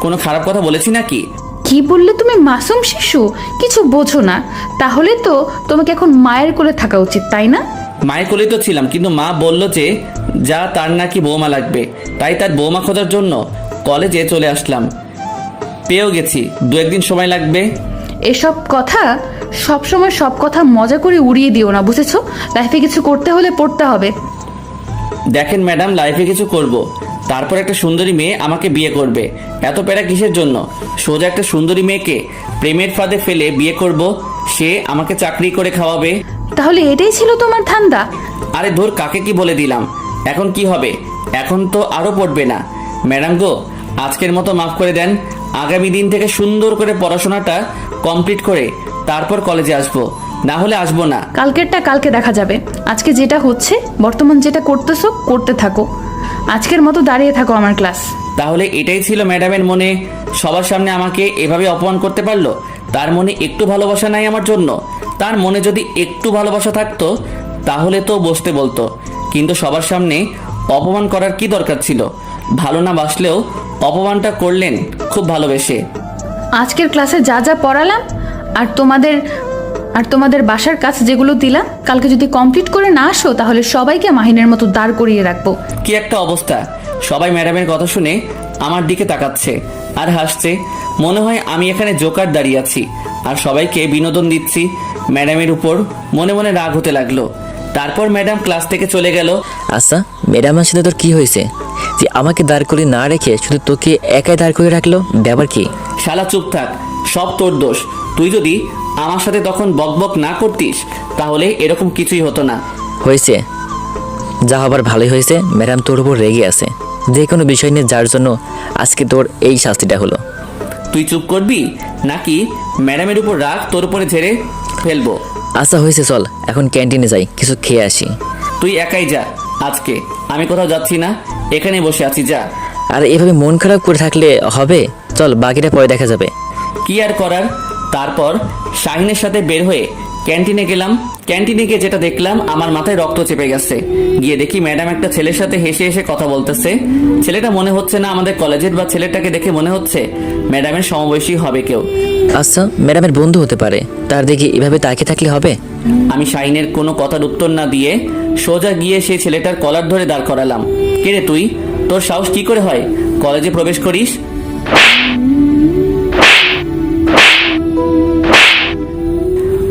কোনো খারাপ কথা বলেছি নাকি? কি বললে তুমি? মাসুম শিশু? কিছু বোঝো না। তাহলে তো তোমাকে এখন মায়ের কোলে থাকা উচিত, তাই না? মায়ের কোলে তো ছিলাম, কিন্তু মা বলল যে যা তার নাকি বৌমা লাগবে, তাই তার বৌমা খোঁজার জন্য কলেজে চলে আসলাম। পেয়েও গেছি, 2-1 দিন সময় লাগবে। এসব কথা সবসময় সব কথা মজা করে উড়িয়ে দিও না, বুঝেছো? লাইফে কিছু করতে হলে পড়তে হবে। দেখেন ম্যাডাম, লাইফে কিছু করব, তারপর একটা সুন্দরী মেয়ে আমাকে বিয়ে করবে। এত প্যারা কিসের জন্য? সোজা একটা সুন্দরী মেয়েকে প্রেমের ফাঁদে ফেলে বিয়ে করব, সে আমাকে চাকরি করে খাওয়াবে। তাহলে এটাই ছিল তোমার ধান্দা? আরে ধর, কাকে কি বলে দিলাম। এখন কি হবে? এখন তো আরো পড়বে না। ম্যাডাম গো, আজকের মতো মাফ করে দেন। আগামী দিন থেকে সুন্দর করে পড়াশোনাটা কমপ্লিট করে তারপর কলেজে আসবো, না হলে আসবো না। কালকেরটা কালকে দেখা যাবে। আজকে যেটা হচ্ছে, বর্তমান যেটা করতেছো করতে থাকো। আজকের মতো দাঁড়িয়ে থাকো আমার ক্লাস। তাহলে এটাই ছিল ম্যাডামের মনে? সবার সামনে আমাকে এভাবে অপমান করতে পারলো? তার মনে একটু ভালোবাসা নাই আমার জন্য? তার মনে যদি একটু ভালোবাসা থাকতো তাহলে তো বসতে বলতো, কিন্তু সবার সামনে অপমান করার কি দরকার ছিল? ভালো না বাসলেও অপমানটা করলেন খুব ভালোবেসে। আজকের ক্লাসে যা যা পড়ালাম আর তোমাদের বাসার কাজ যেগুলো দিলাম, কালকে যদি কমপ্লিট করে না আসো তাহলে সবাইকে মাহিনের মতো দাঁড় করিয়ে রাখবো। কি একটা অবস্থা! সবাই ম্যাডামের কথা শুনে আমার দিকে তাকাচ্ছে আর হাসছে। মনে হয় আমি এখানে জোকার দাঁড়িয়ে আছি আর সবাইকে বিনোদন দিচ্ছি। ম্যাডামের উপর মনে মনে রাগ হতে লাগলো। তারপর ম্যাডাম ক্লাস থেকে চলে গেল। আচ্ছা, ম্যাডামের সাথে তোর কি হয়েছে যে আমাকে দাঁড় করে না রেখে শুধু তোকে একাই দাঁড় করে রাখলো? ব্যাপার কি? শালা চুপ থাক, সব তোর দোষ। তুই যদি আমার সাথে তখন বকবক না করতিস তাহলে এরকম কিছুই হতো না। হয়েছে, যা হবার ভালোই হয়েছে। ম্যাডাম তোর উপর রেগে আছে যে কোনো বিষয় নিয়ে, যার জন্য আজকে তোর এই শাস্তিটা হলো। তুই চুপ করবি নাকি ম্যাডামের উপর রাগ তোর উপরে ঝেড়ে ফেলবো? আচ্ছা হয়েছে, চল এখন ক্যান্টিনে যাই, কিছু খেয়ে আসি। তুই একাই যা, আজকে আমি কোথাও যাচ্ছি না, এখানে বসে আছি, যা। আর এভাবে মন খারাপ করে থাকলে হবে? চল, বাকিটা পরে দেখা যাবে। কি আর করার। তারপর শাহিনের সাথে বের হয়ে ক্যান্টিনে গেলাম। ক্যান্টিনে গিয়ে যেটা দেখলাম, আমার মাথায় রক্ত চেপে গেছে। গিয়ে দেখি ম্যাডাম একটা ছেলের সাথে হেসে হেসে কথা বলতেছে। ছেলেটা মনে হচ্ছে না আমাদের কলেজের, বা ছেলেটাকে দেখে মনে হচ্ছে ম্যাডামের সমবয়সী হবে কেউ। আচ্ছা, ম্যাডামের বন্ধু হতে পারে, তার দেখি এভাবে তাকিয়ে থাকলে হবে? আমি শাহিনের কোনো কথার উত্তর না দিয়ে সোজা গিয়ে সেই ছেলেটার কলার ধরে দাঁড় করালাম। কে রে তুই? তোর সাহস কি করে হয় কলেজে প্রবেশ করিস?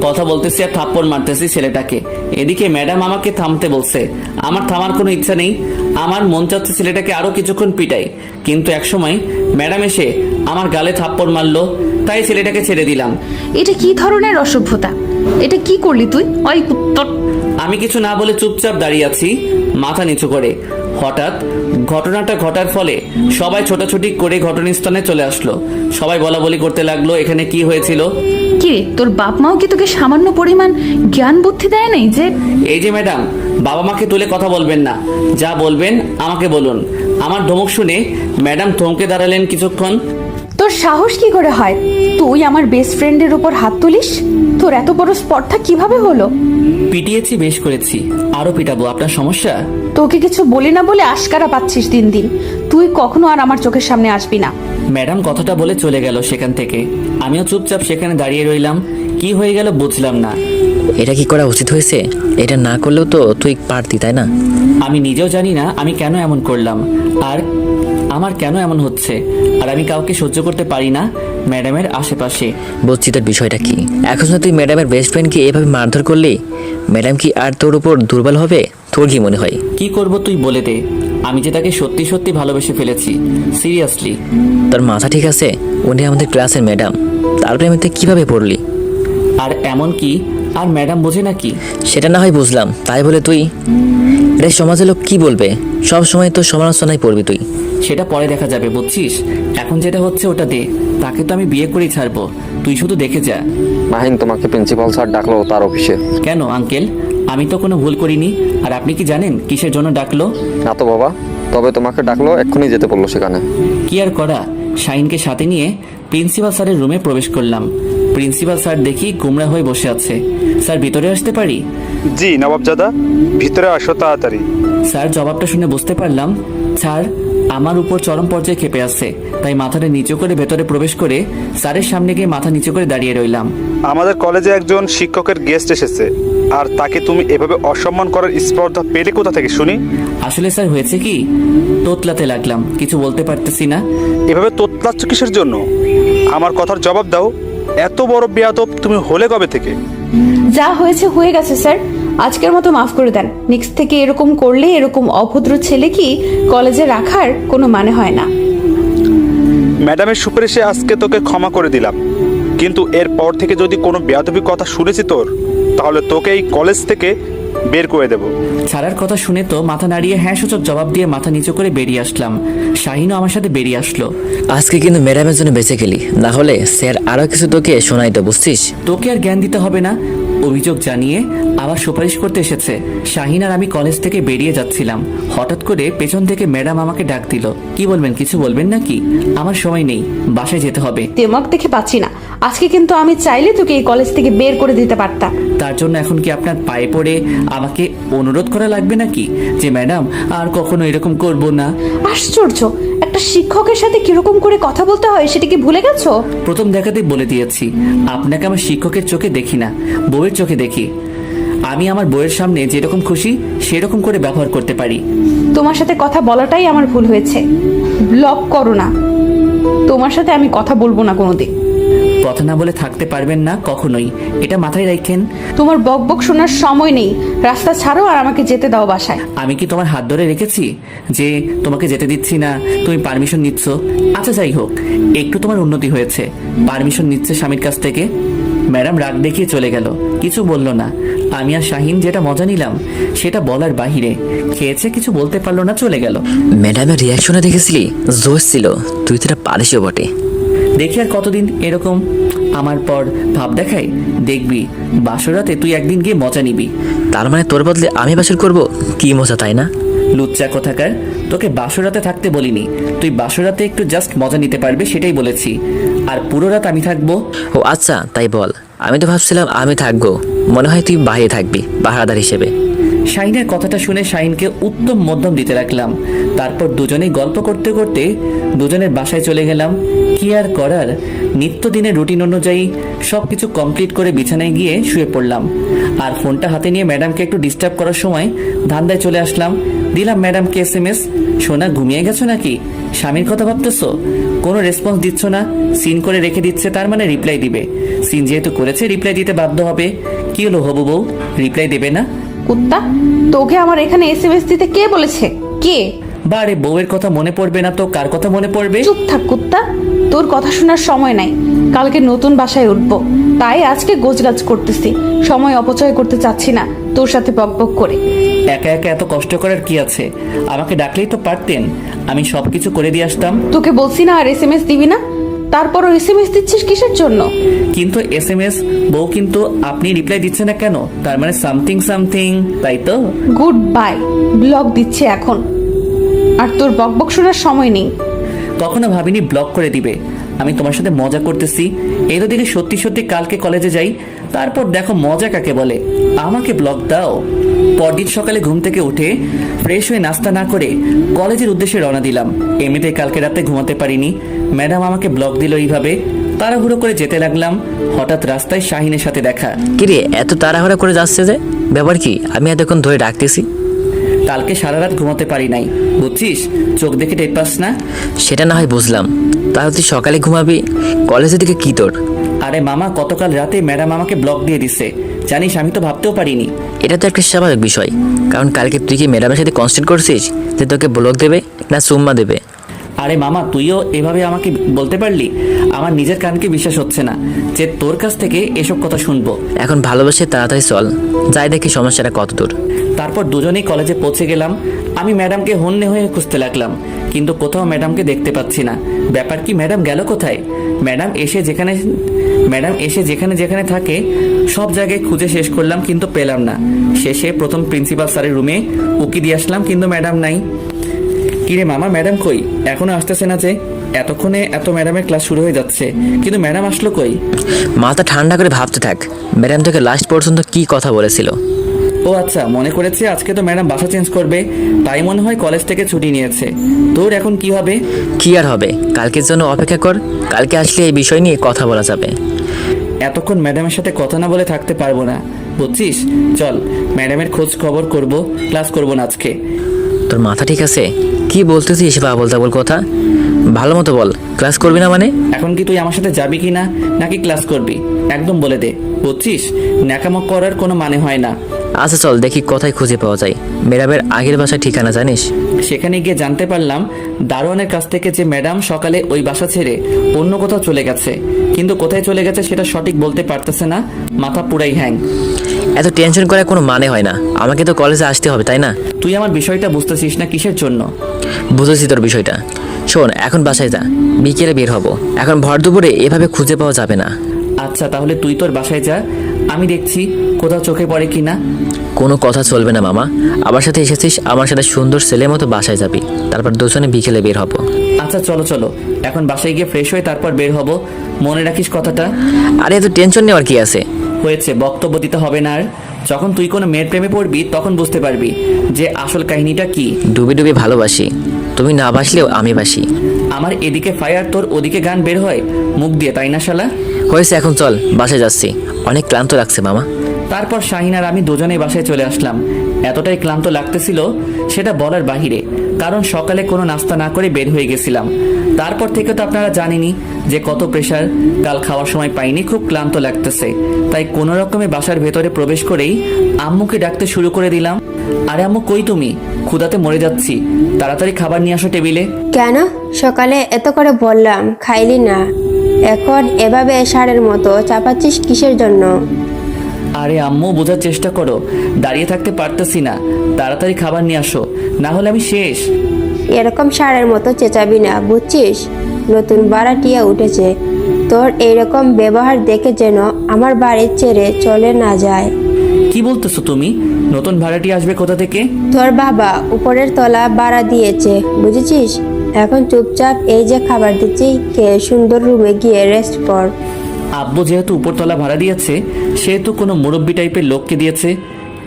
কথা বলতেছি আর থাপ্পড় মারতেছি ছেলেটাকে। এদিকে ম্যাডাম আমাকে থামতে বলছে। আমার থামার কোনো ইচ্ছা নেই। আমার মন চাচ্ছে ছেলেটাকে আরো কিছুক্ষণ পিটাই, কিন্তু একসময় ম্যাডাম এসে আমার গালে থাপ্পড় মারলো, তাই ছেলেটাকে ছেড়ে দিলাম। এটা কি ধরনের অসভ্যতা? এটা কি করলি তুই? ওই কুত্তর! আমি কিছু না বলে চুপচাপ দাঁড়িয়ে আছি মাথা নিচু করে। হঠাৎ ঘটনাটা ঘটার ফলে সবাই ছোটাছুটি করে ঘটনাস্থলে চলে আসলো। সবাই বলা বলি করতে লাগলো এখানে কি হয়েছিল। কি রে, তোর বাপ মাও কি তোকে সামান্য পরিমাণ জ্ঞান বুদ্ধি দেয় নাই? যে এই যে ম্যাডাম, বাবা মাকে তুলে কথা বলবেন না, যা বলবেন আমাকে বলুন। আমার ধমক শুনে ম্যাডাম থমকে দাঁড়ালেন কিছুক্ষণ। তোর সাহস কি করে হয় তুই আমার বেস্ট ফ্রেন্ডের উপর হাত তুলিস? তোর এত বড় স্পর্ধা কিভাবে হলো? পিটিয়েছি, বেশ করেছি, আরো পিটাবো, আপনার সমস্যা? তোকে কিছু বলি না বলে আশকারা পাচ্ছিস দিন দিন। তুই কখনো আর আমার চোখের সামনে আসবি না। ম্যাডাম কথাটা বলে চলে গেল সেখান থেকে। আমিও চুপচাপ সেখানে দাঁড়িয়ে রইলাম। কি হয়ে গেল বুঝলাম না। এটা কি করা উচিত হয়েছে? এটা না করলেও তো তুই পারতি, তাই না? আমি নিজেও জানি না আমি কেন এমন করলাম আর আমার কেন এমন হচ্ছে। আর আমি কাউকে সহ্য করতে পারি না ম্যাডামের আশেপাশে। বুঝছি তোর বিষয়টা কি। এখন যদি তুই ম্যাডামের বেস্ট ফ্রেন্ডকে এভাবে মারধর করলি, ম্যাডাম কি আর তোর উপর দুর্বল হবে? তোর কি মনে হয়? কি করব তুই বলে দে। আমি যে তাকে সত্যি সত্যি ভালোবেসে ফেলেছি, সিরিয়াসলি। তোর মাথা ঠিক আছে? উনি আমাদের ক্লাসের ম্যাডাম, তার প্রেমেতে কিভাবে পড়লি? আর এমন কি আর ম্যাডাম বোঝে নাকি? সেটা না হয় বুঝলাম, তাই বলে তুই এটা সমাজের লোক কি বলবে? সব সময় তো সমালোচনায় পড়বি তুই। সেটা পরে দেখা যাবে, বুঝছিস? এখন যেটা হচ্ছে ওটা দে। তাকে তো আমি বিয়ে করেই ছাড়বো, তুই শুধু দেখে যা। মাহিন, তোমাকে প্রিন্সিপাল স্যার ডাকলো তার অফিসে। কেন আঙ্কেল? আমি তো কোনো ভুল করিনি। আর আপনি কি জানেন কিসের জন্য ডাকলো? না তো বাবা, তবে তোমাকে ডাকলো, এক্ষুনি যেতে বললো সেখানে। কি আর করা, শাহিনকে সাথে নিয়ে প্রিন্সিপাল স্যারের রুমে প্রবেশ করলাম। প্রিন্সিপাল স্যার দেখি গুমরা হয়ে বসে আছে। স্যার ভিতরে আসতে পারি? জি নবাবজাদা, ভিতরে আসো তাড়াতাড়ি। স্যার জবাবটা শুনে বুঝতে পারলাম স্যার আমার উপর চরম পর্যায়ে ক্ষেপে আছে। তাই মাথাটা নিচু করে ভেতরে প্রবেশ করে স্যারের সামনে গিয়ে মাথা নিচু করে দাঁড়িয়ে রইলাম। আমাদের কলেজে একজন শিক্ষকের গেস্ট এসেছে, আর তাকে তুমি এভাবে অসম্মান করার স্পর্ধা পেলে কোথা থেকে শুনি? আসলে স্যার হয়েছে কি, তোতলাতে লাগলাম, কিছু বলতে পারতেছি না। এভাবে তোতলাচ্ছ কিসের জন্য? আমার কথার জবাব দাও। এত বড় বেয়াদব তুমি হলে কবে থেকে? যা হয়েছে হয়ে গেছে স্যার, আজকের মতো মাফ করে দেন। নেক্সট থেকে এরকম করলে এরকম অভদ্র ছেলে কি কলেজে রাখার কোনো মানে হয় না। ম্যাডামের সুপারিশে আজকে তোকে ক্ষমা করে দিলাম, কিন্তু এরপর থেকে যদি কোনো বেয়াদবি কথা শুনেছি তোর, তাহলে তোকে এই কলেজ থেকে বের করে দেব। ছাড়ার কথা শুনে তো মাথা নাড়িয়ে হ্যাঁ সূচক জবাব দিয়ে মাথা নিচু করে বেরিয়ে আসলাম। শাহিনও আমার সাথে বেরিয়ে আসলো। আজকে কিন্তু ম্যাডামের জন্য বেঁচে গেলি, না হলে স্যার আরো কিছু তোকে শোনাইতো, বুঝছিস? তোকে আর জ্ঞান দিতে হবে না। অভিযোগ জানিয়ে আবার সুপারিশ করতে এসেছে। শাহিন আর আমি কলেজ থেকে বেরিয়ে যাচ্ছিলাম, হঠাৎ করে পেছন থেকে ম্যাডাম আমাকে ডাক দিল। কি বলবেন? কিছু বলবেন নাকি? আমার সময় নেই, বাসায় যেতে হবে। তেমক দেখে পাচ্ছি না, আজকে কিন্তু আমি চাইলে তোকে এই কলেজ থেকে বের করে দিতে পারতাম। তার জন্য এখন কি আপনার পায়ে পড়ে আমাকে অনুরোধ করা লাগবে নাকি যে ম্যাডাম আর কখনো এরকম করব না? আশ্চর্য, একটা শিক্ষকের সাথে কিরকম করে কথা বলতে হয় সেটা কি ভুলে গেছো? প্রথম দেখাতেই বলে দিয়েছি, আপনাকে আমার শিক্ষকের চোখে দেখি না, বউয়ের চোখে দেখি। আমি আমার বউয়ের সামনে যেরকম খুশি সেরকম করে ব্যবহার করতে পারি। তোমার সাথে কথা বলাটাই আমার ভুল হয়েছে। ব্লক করো না, তোমার সাথে আমি কথা বলবো না কোনোদিন। কথা না বলে থাকতে পারবেন না কখনোই, এটা মাথায় রাখেন। তোমার বকবক শোনার সময় নেই, রাস্তা ছাড়ো আর আমাকে যেতে দাও বাসায়। আমি কি তোমার হাত ধরে রেখেছি যে তোমাকে যেতে দিচ্ছি না, তুমি পারমিশন নিচ্ছ? আচ্ছা যাই হোক, একটু তোমার উন্নতি হয়েছে, পারমিশন নিচ্ছে স্বামীর কাছ থেকে। ম্যাডাম রাগ দেখিয়ে চলে গেল, কিছু বলল না। আমি আর শাহিন যেটা মজা নিলাম সেটা বলার বাহিরে। খেয়েছে, কিছু বলতে পারলো না, চলে গেল। ম্যাডামের রিয়াকশনে দেখেছিলি, জোশ ছিল। তুই তো এটা পারিসও বটে। দেখি আর কতদিন এরকম আমার পর ভাব দেখাই। দেখবি বাসরাতে তুই একদিন গিয়ে মজা নিবি। তার মানে তোর বদলে আমি বাসর করব? কি মজা, তাই না? লুচ্চা কোথাকার, তোকে বাসরাতে থাকতে বলিনি। তুই বাসরাতে একটু জাস্ট মজা নিতে পারবে সেটাই বলেছি, আর পুরো রাত আমি থাকবো। ও আচ্ছা, তাই বল। আমি তো ভাবছিলাম আমি থাকবো, মনে হয় তুই বাইরে থাকবি পাহারাদার হিসেবে। শাহিনের কথাটা শুনে শাহিনকে উত্তম মধ্যম দিতে রাখলাম। তারপর দুজনেই গল্প করতে করতে দুজনের বাসায় চলে গেলাম। কি আর করার, নিত্যদিনের রুটিন অনুযায়ী সবকিছু কমপ্লিট করে বিছানায় গিয়ে শুয়ে পড়লাম। আর ফোনটা হাতে নিয়ে ম্যাডামকে একটু ডিস্টার্ব করার সময় ধান্দায় চলে আসলাম। দিলাম ম্যাডামকে SMS, সোনা ঘুমিয়ে গেছো নাকি? স্বামীর কথা ভাবতেছো? কোনো রেসপন্স দিচ্ছ না, সিন করে রেখে দিচ্ছে, তার মানে রিপ্লাই দিবে। সিন যেহেতু করেছে রিপ্লাই দিতে বাধ্য হবে। কি হলো হবু বউ, রিপ্লাই দেবে না? কুত্তা, তোকে আমার এখানে SMS দিতে কে বলেছে? কে? বারে, বউয়ের কথা মনে পড়বে না তো কার কথা মনে পড়বে? চুপ থাক কুত্তা, তোর কথা শোনার সময় নাই। কালকে নতুন বাসায় উঠবো, তাই আজকে গোছগাছ করতেছি। সময় অপচয় করতে চাচ্ছি না তোর সাথে বকবক করে। একা একা এত কষ্ট করার কি আছে? আমাকে ডাকলেই তো পারতেন, আমি সবকিছু করে দিয়ে আসতাম। তোকে বলছি না আর SMS দিবি না, তারপরও SMS দিচ্ছিস কিসের জন্য? কিন্তু SMS বউ, কিন্তু আপনি রিপ্লাই দিচ্ছে না কেন? তার মানে সামথিং সামথিং, তাই তো? গুড বাই, ব্লক দিচ্ছে এখন, আর তোর বকবক শোনার সময় নেই। কখনো ভাবিনি ব্লক করে দিবে। আমি তোমার সাথে মজা করতেছি, এই তো দেখে সত্যি সত্যি কালকে কলেজে যাই, তারপর দেখো মজা কাকে বলে, আমাকে ব্লক দাও। পরদিন সকালে ঘুম থেকে উঠে ফ্রেশ হয়ে নাস্তা না করে কলেজের উদ্দেশ্যে রওনা দিলাম। এমনিতে কালকে রাতে ঘুমাতে পারিনি, ম্যাডাম আমাকে ব্লক দিল এইভাবে। তাড়াহুড়ো করে যেতে লাগলাম, হঠাৎ রাস্তায় শাহিনের সাথে দেখা। কিরে, এত তাড়াহুড়া করে যাচ্ছে যে? ব্যাপার কি? আমি এতক্ষণ ধরে ডাকতেছি। কালকে সারা রাত ঘুমাতে পারি নাই, বুঝছিস? চোখ দেখে টের পাস না? সেটা না হয় বুঝলাম, তাহলে তুই সকালে ঘুমাবি, কলেজের দিকে কি তোর? আরে মামা, গতকাল রাতে ম্যাডাম আমাকে ব্লক দিয়ে দিছে, জানিস আমি তো ভাবতেও পারিনি। এটা তো একটা স্বাভাবিক বিষয়, কারণ কালকে তুই কি ম্যাডামের সাথে কনস্ট্যান্ট করছিস যে তোকে ব্লক দেবে না সুম্মা দেবে? আরে মামা, তুইও এভাবে আমাকে বলতে পারলি? আমার নিজের কানকে বিশ্বাস হচ্ছে না যে তোর কাছ থেকে এসব কথা শুনবো। এখন ভালোবাসে তাড়াতাড়ি চল, যাই দেখি সমস্যাটা কত দূর। তারপর দুজনেই কলেজে পৌঁছে গেলাম। আমি ম্যাডামকে হন্যে হয়ে খুঁজতে লাগলাম, কিন্তু কোথাও ম্যাডামকে দেখতে পাচ্ছি না। ব্যাপার কি, ম্যাডাম গেল কোথায়? ম্যাডাম এসে যেখানে যেখানে থাকে সব জায়গায় খুঁজে শেষ করলাম, কিন্তু পেলাম না। শেষে প্রথম প্রিন্সিপাল স্যারের রুমে উকি দিয়ে আসলাম, কিন্তু ম্যাডাম নাই। কিরে মামা, ম্যাডাম কই? এখনো আসতেছে না যে? এতক্ষণে এত ম্যাডামের ক্লাস শুরু হয়ে যাচ্ছে, কিন্তু ম্যাডাম আসলো কই? মাথা ঠান্ডা করে ভাবতে থাক, ম্যাডাম তোকে লাস্ট পর্যন্ত কি কথা বলেছিল। ও আচ্ছা, মনে করেছি আজকে তো ম্যাডাম বাসা চেঞ্জ করবে, তাই মনে হয় কলেজ থেকে ছুটি নিয়েছে। তোর এখন কি হবে? কি আর হবে, কালকের জন্য অপেক্ষা কর, কালকে আসলে এই বিষয় নিয়ে কথা বলা যাবে। এতক্ষণ ম্যাডামের সাথে কথা না বলে থাকতে পারবো না, বুঝছিস? চল, ম্যাডামের খোঁজ খবর করব, ক্লাস করবো না আজকে। তোর মাথা ঠিক আছে? কি বলতেছিস বাবল তাবল কথা? ভালো মতো বল, ক্লাস করবি না মানে? এখন কি তুই আমার সাথে যাবি কি না, নাকি ক্লাস করবি? একদম বলে দে, বুঝছিস? ন্যাকামো করার কোনো মানে হয় না। আচ্ছা চল দেখি কোথায় খুঁজে পাওয়া যায় ম্যাডামের আগের বাসার ঠিকানা, জানিস? সেখানে গিয়ে জানতে পারলাম দারোয়ানের কাছ থেকে যে ম্যাডাম সকালে ওই বাসা ছেড়ে অন্য কোথাও চলে গেছে, কিন্তু কোথায় চলে গেছে সেটা সঠিক বলতে পারতেছে না, মাথা পুরাই হ্যাং। এত টেনশন করার কোনো মানে হয় না, আমাকে তো কলেজে আসতে হবে তাই না? তুই আমার বিষয়টা বুঝতেছিস না কিসের জন্য? বুঝেছি তোর বিষয়টা। শোন, এখন বাসায় যা, বিকেলে বের হব, এখন ভর দুপুরে এভাবে খুঁজে পাওয়া যাবে না। আচ্ছা তাহলে তুই তোর বাসায় যা, আমি দেখছি কোথাও চোখে পড়ে কিনা। কোনো কথা চলবে না মামা, আমার সাথে এসেছিস, আমার সাথে সুন্দর ছেলের মতো বাসায় যাবি, তারপর দুজনে বিকেলে বের হব। আচ্ছা চলো চলো, এখন বাসায় গিয়ে ফ্রেশ হয়ে তারপর বের হব, মনে রাখিস কথাটা। আরে এত টেনশন নেওয়ার কি আছে? হয়েছে, বক্তব্য দিতে হবে না আর। যখন তুই কোনো মেয়ের প্রেমে পড়বি তখন বুঝতে পারবি যে আসল কাহিনীটা কি। ডুবে ডুবে ভালোবাসি, তুমি না বাসলেও আমি বাসি। আমার এদিকে ফায়ার, তোর ওদিকে গান বের হয় মুখ দিয়ে, তাই না শালা? হয়েছে, এখন চল, বাসায় যাচ্ছি, অনেক ক্লান্ত লাগছে মামা। তারপর শাহিন আর আমি দুজনেই বাসায় চলে আসলাম। এতটাই ক্লান্ত লাগতেছিল সেটা বলার বাহিরে, কারণ সকালে কোনো নাস্তা না করে বের হয়ে গেছিলাম। তারপর থেকে তো আপনারা জানেনই যে কত প্রেশার, কাল খাওয়ার সময় পাইনি, খুব ক্লান্ত লাগতেছে। তাই কোনো রকমে বাসার ভেতরে প্রবেশ করেই আম্মুকে ডাকতে শুরু করে দিলাম। আরে আম্মু কই তুমি? ক্ষুধাতে মরে যাচ্ছি, তাড়াতাড়ি খাবার নিয়ে আসো টেবিলে। কেন সকালে এত করে বললাম খাইলি না, এখন এভাবে ষাঁড়ের মতো চাপাচ্ছিস কিসের জন্য? আরে আম্মু বোঝার চেষ্টা করো, দাঁড়িয়ে থাকতে পারতেছি না, তাড়াতাড়ি খাবার নিয়ে আসো, না হলে আমি শেষ। এরকম ষাঁড়ের মতো চেঁচাবি না, বুঝছিস? নতুন ভাড়াটিয়া উঠেছে, তোর এইরকম ব্যবহার দেখে যেন আমার বাড়ি ছেড়ে চলে না যায়। কি বলতেছো তুমি? নতুন ভাড়াটি আসবে কোথা থেকে? তোর বাবা উপরের তলা ভাড়া দিয়েছে, বুঝেছিস? এখন চুপচাপ এই যে খাবার দিচ্ছি, খেয়ে সুন্দর রুমে গিয়ে রেস্ট কর। আব্বু যেহেতু উপরতলা ভাড়া দিয়েছে, সেহেতু কোনো মুরব্বি টাইপের লোককে দিয়েছে।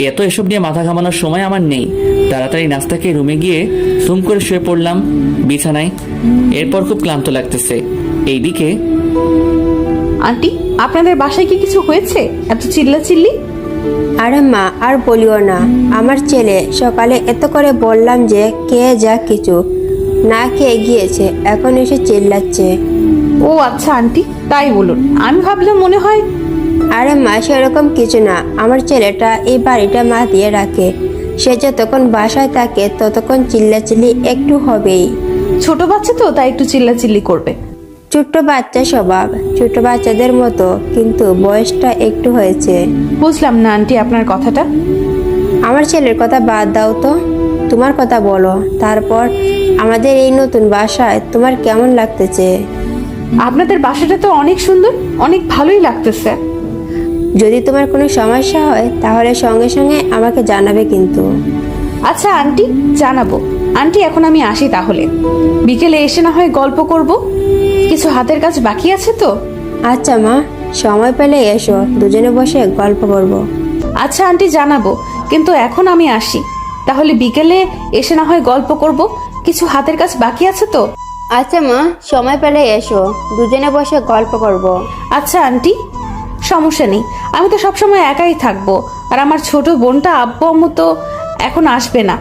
এত এসব নিয়ে মাথা ঘামানোর সময় আমার নেই। তাড়াতাড়ি নাস্তা খেয়ে রুমে গিয়ে সুম করে শুয়ে পড়লাম বিছানায়। এরপর খুব ক্লান্ত লাগতেছে। এইদিকে আন্টি, আপনাদের বাসায় কি কিছু হয়েছে? এত চিল্লাচিল্লি? আরে মা আর বলিও না, আমার ছেলে সকালে এত করে বললাম যে খেয়ে যা, কিছু না খেয়ে গিয়েছে, এখন এসে চিল্লাচ্ছে। ও আচ্ছা আন্টি, তাই বলুন, আমি ভাবলাম মনে হয়। আরে মা সেরকম কিছু না, আমার ছেলেটা এই বাড়িটা মা দিয়ে রাখে, সে যতক্ষণ বাসায় থাকে ততক্ষণ চিল্লাচিল্লি একটু হবেই। ছোট বাচ্চা তো, তাই একটু চিল্লাচিল্লি করবে। ছোট্ট বাচ্চা স্বভাব, ছোট বাচ্চাদের মতো, কিন্তু বয়সটা একটু হয়েছে। বুঝলাম না আন্টি আপনার কথাটা। আমার ছেলের কথা বাদ দাও তো, তোমার কথা বলো। তারপর আমাদের এই নতুন বাসায় তোমার কেমন লাগতেছে? আপনাদের বাসাটা তো অনেক সুন্দর, অনেক ভালোই লাগতেছে। যদি তোমার কোনো সমস্যা হয় তাহলে সঙ্গে সঙ্গে আমাকে জানাবে কিন্তু। আচ্ছা আন্টি, জানাবো। আন্টি এখন আমি আসি তাহলে, বিকেলে এসে না হয় গল্প করব, কিছু হাতের কাজ বাকি আছে তো। আচ্ছা মা, সময় পেলে এসো, দুজনে বসে গল্প করব। আচ্ছা আন্টি, জানাবো, কিন্তু এখন আমি আসি তাহলে, বিকেলে এসে না হয় গল্প করব, কিছু হাতের কাজ বাকি আছে তো। আচ্ছা মা, সময় পেলে এসো, দুজনে বসে গল্প করব। আচ্ছা আন্টি, সমস্যা নেই, আমি তো সবসময় একাই থাকবো, আর আমার ছোট বোনটা আব্বু আম্মু তো এখন আসবে না,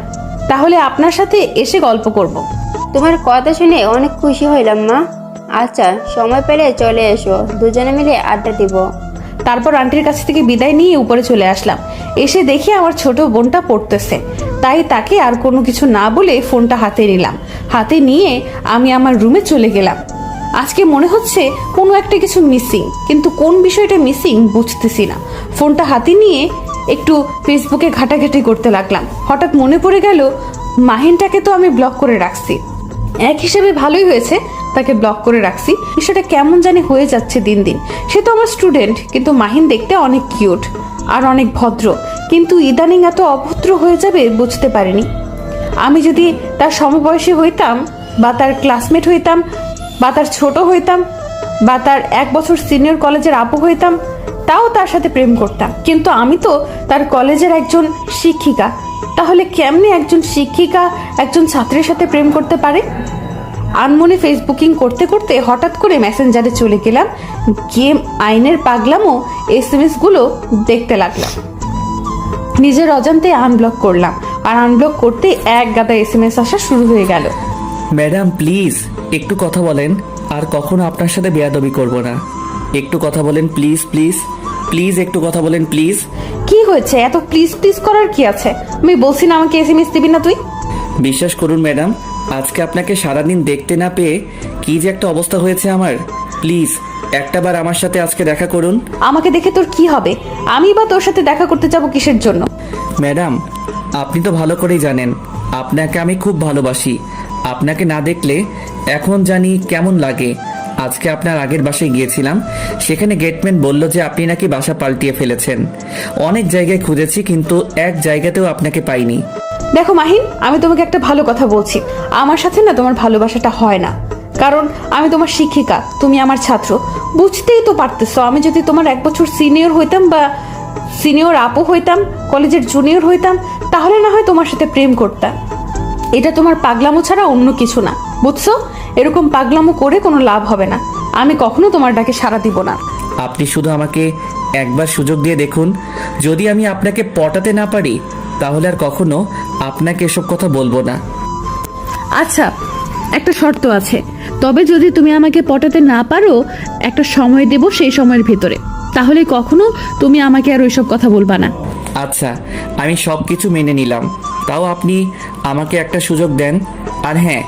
তাহলে আপনার সাথে এসে গল্প করব। তোমার কথা শুনে অনেক খুশি হইলাম মা, আচ্ছা, সময় পেলে চলে এসো, দুজনে মিলে আড্ডা দিব। তারপর আন্টির কাছ থেকে বিদায় নিয়ে উপরে চলে আসলাম। এসে দেখি আমার ছোট বোনটা পড়তেছে, তাই তাকে আর কোনো কিছু না বলে ফোনটা হাতে নিলাম। হাতে নিয়ে আমি আমার রুমে চলে গেলাম। আজকে মনে হচ্ছে কোনো একটা কিছু মিসিং, কিন্তু কোন বিষয়টা মিসিং বুঝতেছি না। ফোনটা হাতে নিয়ে একটু ফেসবুকে ঘাটাঘাটি করতে লাগলাম। হঠাৎ মনে পড়ে গেল মাহিনটাকে তো আমি ব্লক করে রাখছি। এক হিসেবে ভালোই হয়েছে তাকে ব্লক করে রাখছি। বিষয়টা কেমন জানি হয়ে যাচ্ছে দিন দিন। সে তো আমার স্টুডেন্ট, কিন্তু মাহিন দেখতে অনেক কিউট আর অনেক ভদ্র, কিন্তু ইদানিং এত অভদ্র হয়ে যাবে বুঝতে পারিনি। আমি যদি তার সমবয়সী হইতাম, বা তার ক্লাসমেট হইতাম, বা তার ছোট হইতাম, বা তার 1 বছর সিনিয়র কলেজের আপু হইতাম, তাও তার সাথে প্রেম করতাম। কিন্তু আমি তো তার কলেজের একজন শিক্ষিকা। তাহলে কেমনে একজন শিক্ষিকা একজন ছাত্রের সাথে প্রেম করতে পারে? আনমনে ফেসবুকিং করতে করতে হঠাৎ করে মেসেঞ্জারে চলে গেলাম। গেম আইনের পাগলামো SMS গুলো দেখতে লাগলাম। নিজের অজান্তে আনব্লক করলাম, আর আনব্লক করতে এক গাদা SMS আসা শুরু হয়ে গেল। ম্যাডাম প্লিজ একটু কথা বলেন, আর কখনো আপনার সাথে বেয়াদবি করব না। একটু কথা বলেন প্লিজ, প্লিজ প্লিজ একটু কথা বলেন প্লিজ। কি হয়েছে? এত প্লিজ প্লিজ করার কি আছে? আমি বলছি না আমাকে SMS দিবি না তুই? বিশ্বাস করুন ম্যাডাম, আজকে আপনাকে সারাদিন দেখতে না পেয়ে কি যে একটা অবস্থা হয়েছে আমার। প্লিজ একটাবার আমার সাথে আজকে দেখা করুন। আমাকে দেখে তোর কি হবে? আমি বা তোর সাথে দেখা করতে যাব কিসের জন্য? ম্যাডাম আপনি তো ভালো করেই জানেন আপনাকে আমি খুব ভালোবাসি। আপনাকে না দেখলে এখন জানি কেমন লাগে। আজকে আপনার আগের বাসায় গিয়েছিলাম, সেখানে গেটম্যান বলল যে আপনি নাকি বাসা পাল্টিয়ে ফেলেছেন। অনেক জায়গায় খুঁজেছি কিন্তু এক জায়গাতেও আপনাকে পাইনি। দেখো মাহিন, আমি তোমাকে একটা ভালো কথা বলছি। আমার সাথে না তোমার ভালোবাসাটা হয় না, কারণ আমি তোমার শিক্ষিকা, তুমি আমার ছাত্র। বুঝতেই তো পারতেছো, আমি যদি তোমার 1 বছর সিনিয়র হইতাম, বা সিনিয়র আপু হইতাম, কলেজের জুনিয়র হইতাম, তাহলে না হয় তোমার সাথে প্রেম করতাম। এটা তোমার পাগলামো ছাড়া অন্য কিছু না, বুঝছো? এরকম পাগলামো করে কোনো লাভ হবে না। আমি কখনো তোমার ডাকে সাড়া দিব না। আপনি শুধু আমাকে একবার সুযোগ দিয়ে দেখুন, যদি আমি আপনাকে পটাতে না পারি তাহলে আর কখনো আপনাকে এসব কথা বলবো না। আচ্ছা, একটা শর্ত আছে। তবে যদি তুমি আমাকে পটাতে না পারো, একটা সময় দেব, সেই সময়ের ভিতরে, তাহলে কখনো তুমি আমাকে আর ওইসব কথা বলবা না। আচ্ছা আমি সব কিছু মেনে নিলাম, তাও আপনি আমাকে একটা সুযোগ দেন। আর হ্যাঁ,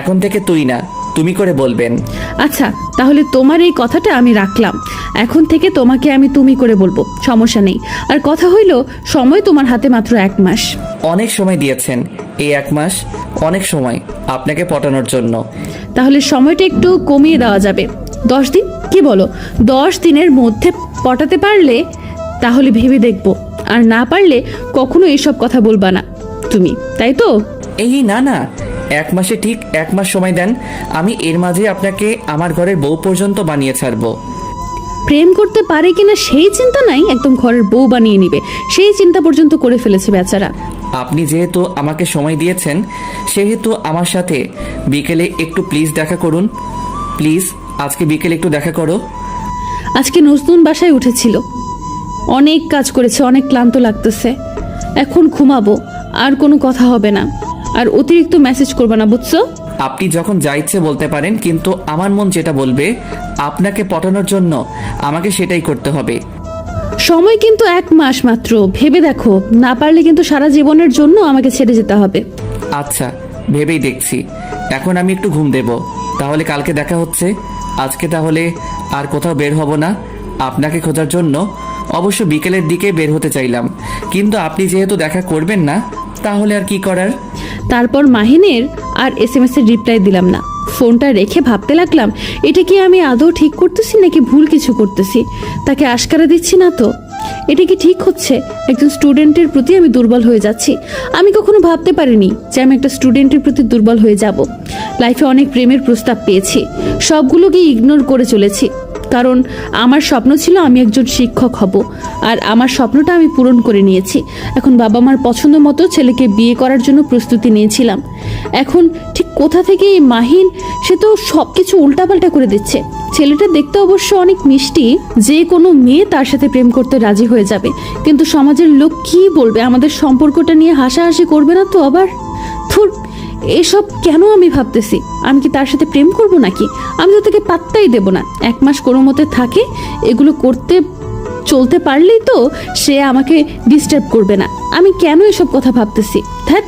এখন থেকে তুই না তুমি করে বলবেন। আচ্ছা, তাহলে তোমার এই কথাটা আমি রাখলাম। এখন থেকে তোমাকে আমি তুমি করে বলবো, সমস্যা নেই। আর কথা হইল, সময় তোমার হাতে মাত্র 1 মাস। অনেক সময় দিয়েছেন, এই 1 মাস অনেক সময় আপনাকে পটানোর জন্য। তাহলে সময়টা একটু কমিয়ে দেওয়া যাবে, 10 দিন, কি বলো? 10 দিনের মধ্যে পটাতে পারলে তাহলে ভেবে দেখবো, আর না পারলে কখনো এইসব কথা বলবা না তুমি, তাই তো? এই না না, 1 মাসে ঠিক 1 মাস সময় দেন। আমি এর মাঝে আপনাকে আমার ঘরের বউ পর্যন্ত বানিয়ে ছাড়বো। প্রেম করতে পারে কিনা সেই চিন্তা নাই, একদম ঘরের বউ বানিয়ে নিবে সেই চিন্তা পর্যন্ত করে ফেলেছে বেচারা। আপনি যেহেতু আমাকে সময় দিয়েছেন, সেহেতু আমার সাথে বিকেলে একটু প্লিজ দেখা করুন। প্লিজ আজকে বিকেলে একটু দেখা করো। আজকে নতুন বাসায় উঠেছিল, অনেক কাজ করেছে, অনেক ক্লান্ত লাগতেছে। এখন ঘুমাবো, আর কোনো কথা হবে না, আর অতিরিক্ত মেসেজ করবে না, বুঝছো? আপনি যখন যা ইচ্ছে বলতে পারেন, কিন্তু আমার মন যেটা বলবে আপনাকে পটানোর জন্য আমাকে সেটাই করতে হবে। সময় কিন্তু 1 মাস মাত্র, ভেবে দেখো। না পারলে কিন্তু সারা জীবনের জন্য আমাকে ছেড়ে যেতে হবে। আচ্ছা ভেবেই দেখছি। এখন আমি একটু ঘুম দেব, তাহলে কালকে দেখা হচ্ছে। আজকে তাহলে আর কোথাও বের হব না আপনাকে খোঁজার জন্য। অবশ্য বিকেলের দিকে বের হতে চাইলাম, কিন্তু আপনি যেহেতু দেখা করবেন না, তাহলে আর কি করার। তারপর মাহিনের আর SMS এর রিপ্লাই দিলাম না। ফোনটা রেখে ভাবতে লাগলাম, এটা কি আমি আদৌ ঠিক করতেছি নাকি ভুল কিছু করতেছি? তাকে আশকারা দিচ্ছি না তো? এটা কি ঠিক হচ্ছে? একজন স্টুডেন্টের প্রতি আমি দুর্বল হয়ে যাচ্ছি। আমি কখনো ভাবতে পারিনি যে আমি একটা স্টুডেন্টের প্রতি দুর্বল হয়ে যাব। লাইফে অনেক প্রেমের প্রস্তাব পেয়েছি, সবগুলোকে ইগনোর করে চলেছি, কারণ আমার স্বপ্ন ছিল আমি একজন শিক্ষক হব, আর আমার স্বপ্নটা আমি পূরণ করে নিয়েছি। এখন বাবা মার পছন্দ মতো ছেলেকে বিয়ে করার জন্য প্রস্তুতি নিয়েছিলাম। এখন ঠিক কোথা থেকে এই মাহিন, সে তো সব কিছু উল্টাপাল্টা করে দিচ্ছে। ছেলেটা দেখতে অবশ্য অনেক মিষ্টি, যে কোনো মেয়ে তার সাথে প্রেম করতে রাজি হয়ে যাবে, কিন্তু সমাজের লোক কি বলবে? আমাদের সম্পর্কটা নিয়ে হাসাহাসি করবে না তো আবার? থুর, এসব কেন আমি ভাবতেছি? আমি কি তার সাথে প্রেম করব নাকি? আমি তো তাকে পাত্তাই দেব না। 1 মাস কোনো মতে থাকে, এগুলো করতে চলতে পারলেই তো সে আমাকে ডিস্টার্ব করবে না। আমি কেন এসব কথা ভাবতেছি? ধ্যাৎ।